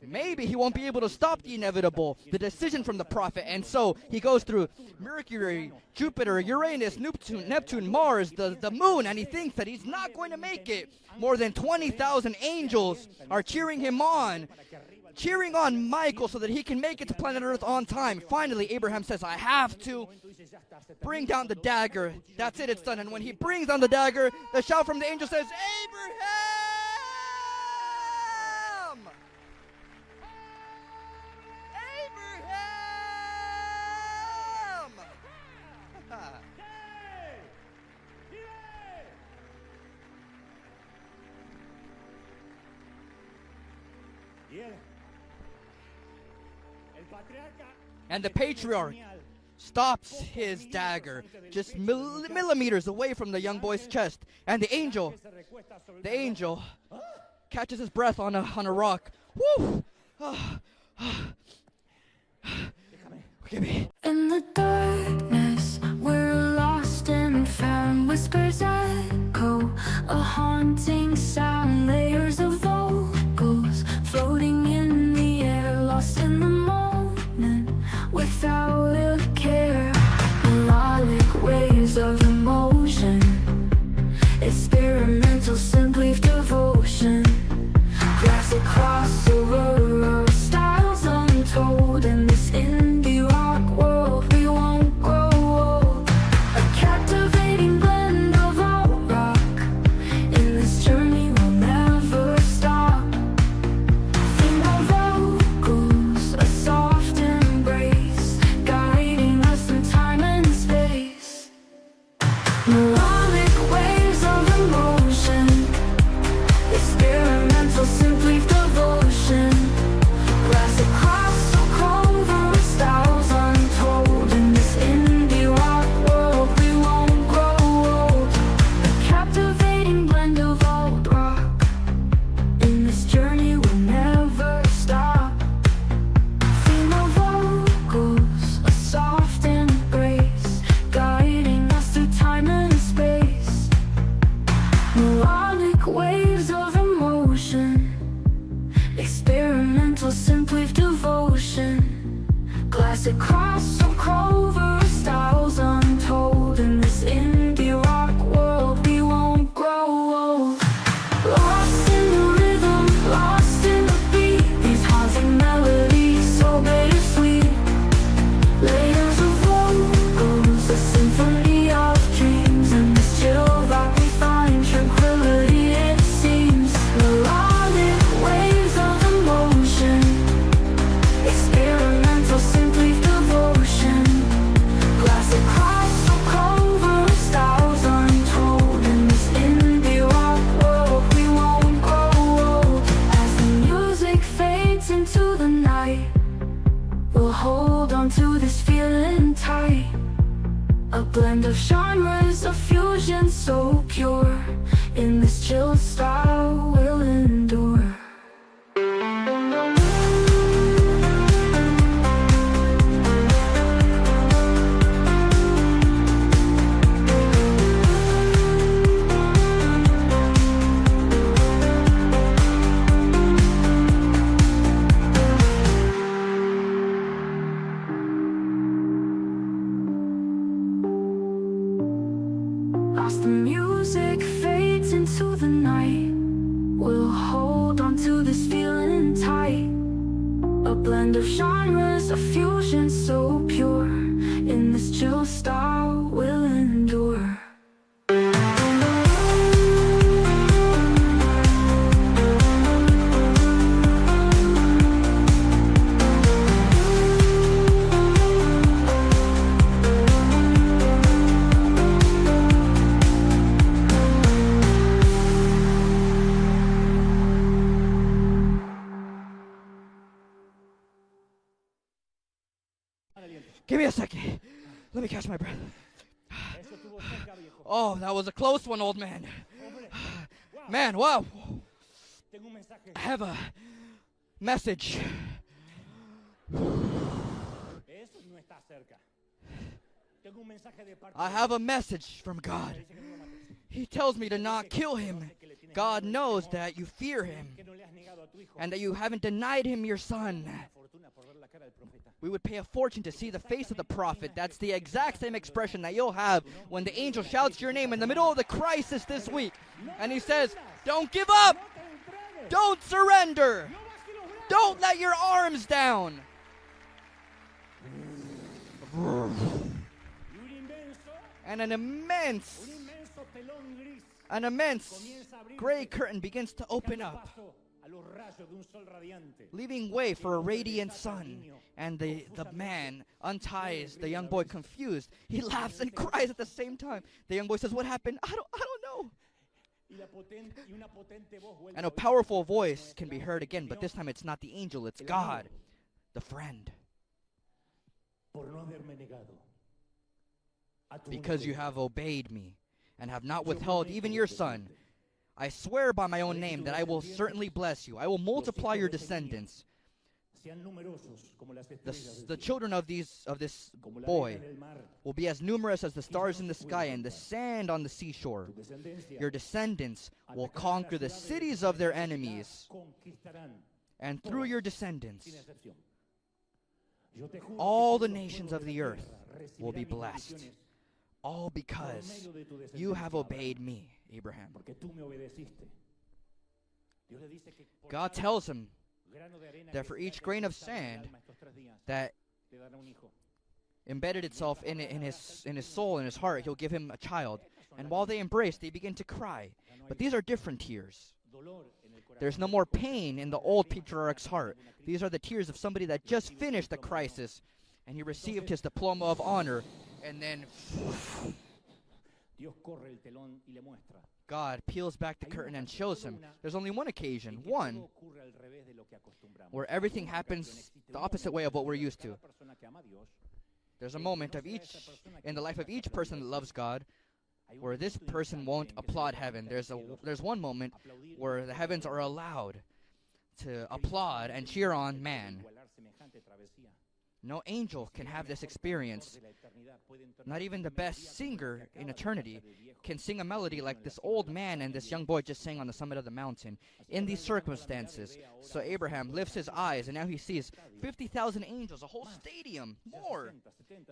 Maybe he won't be able to stop the inevitable, the decision from the prophet. And so he goes through Mercury, Jupiter, Uranus, Neptune, Mars, the moon, and he thinks that he's not going to make it. More than 20,000 angels are cheering him on, cheering on Michael so that he can make it to planet Earth on time. Finally, Abraham says, I have to bring down the dagger. That's it, it's done. And when he brings down the dagger, the shout from the angel says, Abraham! And the patriarch stops his dagger just millimeters away from the young boy's chest. And the angel catches his breath on a rock. Woo! Forgive me. In the darkness, we're lost and found. Whispers echo, a haunting sound. Layers of vocals floating in the air, lost in the moment without a care. Melodic waves of emotion, experimental simply devotion. Classic crossover of styles untold. In this indie rock world we won't grow old. A captivating blend of alt rock. In this journey we'll never stop. Female vocals, a soft embrace, guiding us through time and space. Melodic waves of emotion, experimental simply devotion. Classic crossover styles untold. In this indie rock world we won't grow old. A captivating blend of alt rock. In this journey we'll never stop. Female vocals, a soft embrace, guiding us through time and space. Melodic waves of emotion, experimental simply devotion. Classic crossover styles untold. In this indie rock world we won't grow old. Lost in the rhythm, lost in the beat. These haunting melodies so bittersweet. Layers of vocals, a symphony of dreams. In this chill vibe we find tranquility it seems. Melodic waves of emotion, experimental simply devotion. Classic crossover styles untold. In this indie rock world we won't grow old. As the music fades into the night, we'll hold on to this feeling tight. A blend of genres, a fusion so pure. In this chill style we'll endure. As the music fades into the night, we'll hold on to this feeling tight. A blend of genres, a fusion so pure. In this chill style we'll endure. Let me catch my breath. Oh, that was a close one, old man. Man, wow. I have a message. I have a message from God. He tells me to not kill him. God knows that you fear him and that you haven't denied him your son. We would pay a fortune to see the face of the prophet. That's the exact same expression that you'll have when the angel shouts your name in the middle of the crisis this week. And he says, don't give up. Don't surrender. Don't let your arms down. And an immense gray curtain begins to open up, leaving way for a radiant sun. And the man unties the young boy confused. He laughs and cries at the same time. The young boy says, what happened? I don't know. And a powerful voice can be heard again, but this time it's not the angel, it's God, the friend. Because you have obeyed me and have not withheld even your son, I swear by my own name that I will certainly bless you. I will multiply your descendants. The children of this boy will be as numerous as the stars in the sky and the sand on the seashore. Your descendants will conquer the cities of their enemies, and through your descendants, all the nations of the earth will be blessed. All because you have obeyed me, Abraham. God tells him that for each grain of sand that embedded itself in his soul, in his heart, he'll give him a child. And while they embrace, they begin to cry. But these are different tears. There's no more pain in the old patriarch's heart. These are the tears of somebody that just finished the crisis, and he received his diploma of honor, and then God peels back the curtain and shows him there's only one occasion, one, where everything happens the opposite way of what we're used to. There's a moment in the life of each person that loves God where this person won't applaud heaven. There's one moment where the heavens are allowed to applaud and cheer on man. No angel can have this experience. Not even the best singer in eternity can sing a melody like this old man and this young boy just sang on the summit of the mountain. In these circumstances, so Abraham lifts his eyes, and now he sees 50,000 angels, a whole stadium, more,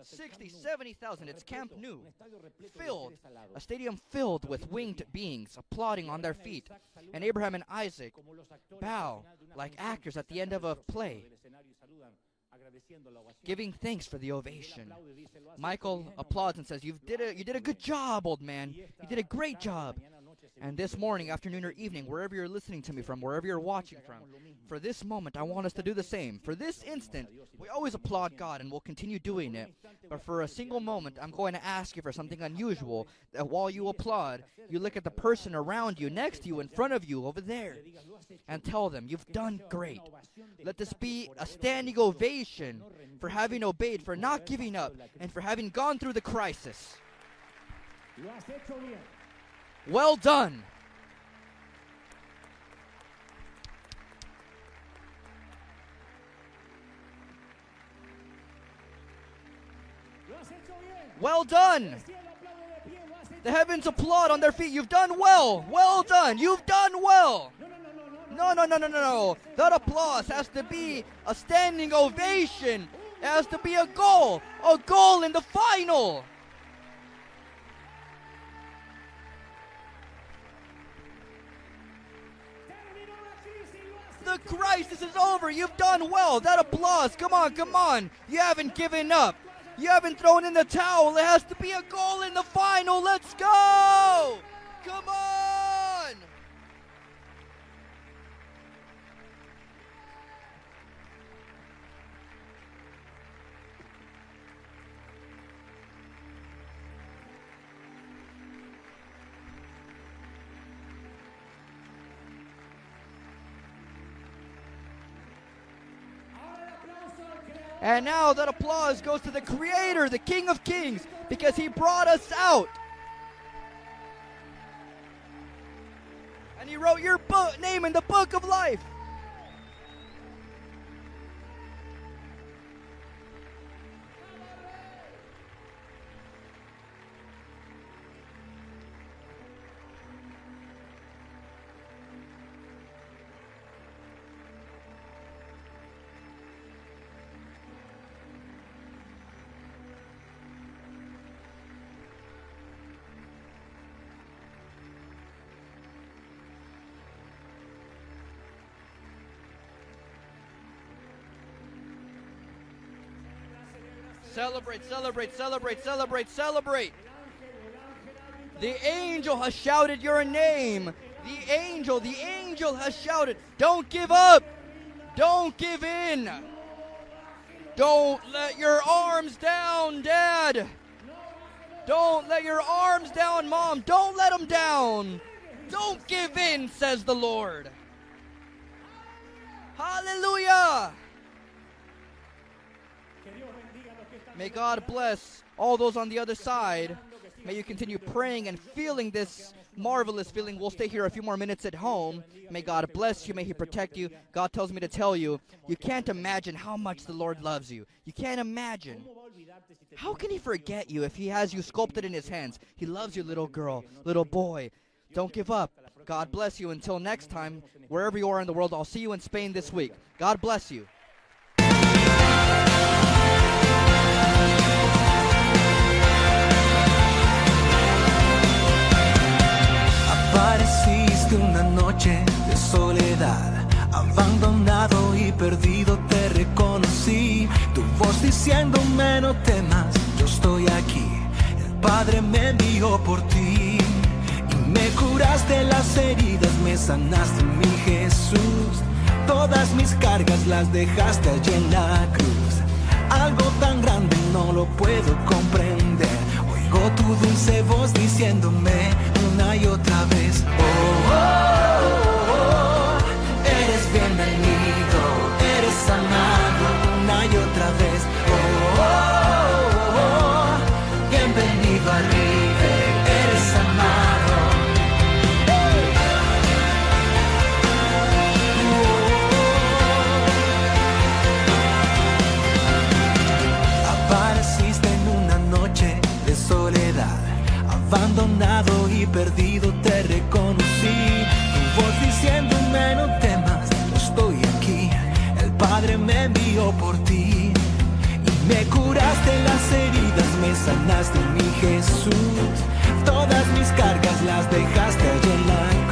60, 70,000. It's Camp Nou, filled, a stadium filled with winged beings applauding on their feet. And Abraham and Isaac bow like actors at the end of a play, giving thanks for the ovation. Michael applauds and says, you did a good job, old man. You did a great job. And this morning, afternoon, or evening, wherever you're listening to me from, wherever you're watching from, for this moment, I want us to do the same. For this instant, we always applaud God, and we'll continue doing it. But for a single moment, I'm going to ask you for something unusual, that while you applaud, you look at the person around you, next to you, in front of you, over there, and tell them, you've done great. Let this be a standing ovation for having obeyed, for not giving up, and for having gone through the crisis. Well done. Well done. The heavens applaud on their feet. You've done well. Well done. You've done well. No. That applause has to be a standing ovation. It has to be a goal in the final. The crisis is over. You've done well. That applause. Come on. You haven't given up. You haven't thrown in the towel. It has to be a goal in the final. Let's go. Come on. And now that applause goes to the Creator, the King of Kings, because He brought us out. And He wrote your name in the book of life. Celebrate, celebrate, celebrate, celebrate, celebrate. The angel has shouted your name. The angel has shouted. Don't give up. Don't give in. Don't let your arms down, Dad. Don't let your arms down, Mom. Don't let them down. Don't give in, says the Lord. Hallelujah. May God bless all those on the other side. May you continue praying and feeling this marvelous feeling. We'll stay here a few more minutes at home. May God bless you. May He protect you. God tells me to tell you, you can't imagine how much the Lord loves you. You can't imagine. How can He forget you if He has you sculpted in His hands? He loves you, little girl, little boy. Don't give up. God bless you. Until next time, wherever you are in the world, I'll see you in Spain this week. God bless you. Apareciste una noche de soledad, abandonado y perdido te reconocí. Tu voz diciéndome no temas, yo estoy aquí. El Padre me envió por ti y me curaste las heridas, me sanaste, mi Jesús. Todas mis cargas las dejaste allí en la cruz. Algo tan grande no lo puedo comprender. Oigo tu dulce voz diciéndome una y otra vez: oh, oh, oh, oh, eres bienvenido, eres amado una y otra vez. Oh, oh, oh, oh, bienvenido a River, eres amado. Apareciste en una noche de soledad, abandonado y perdido te reconocí. Tu voz diciéndome no temas, yo estoy aquí. El Padre me envió por ti y me curaste las heridas, me sanaste, mi Jesús. Todas mis cargas las dejaste allí en la cruz.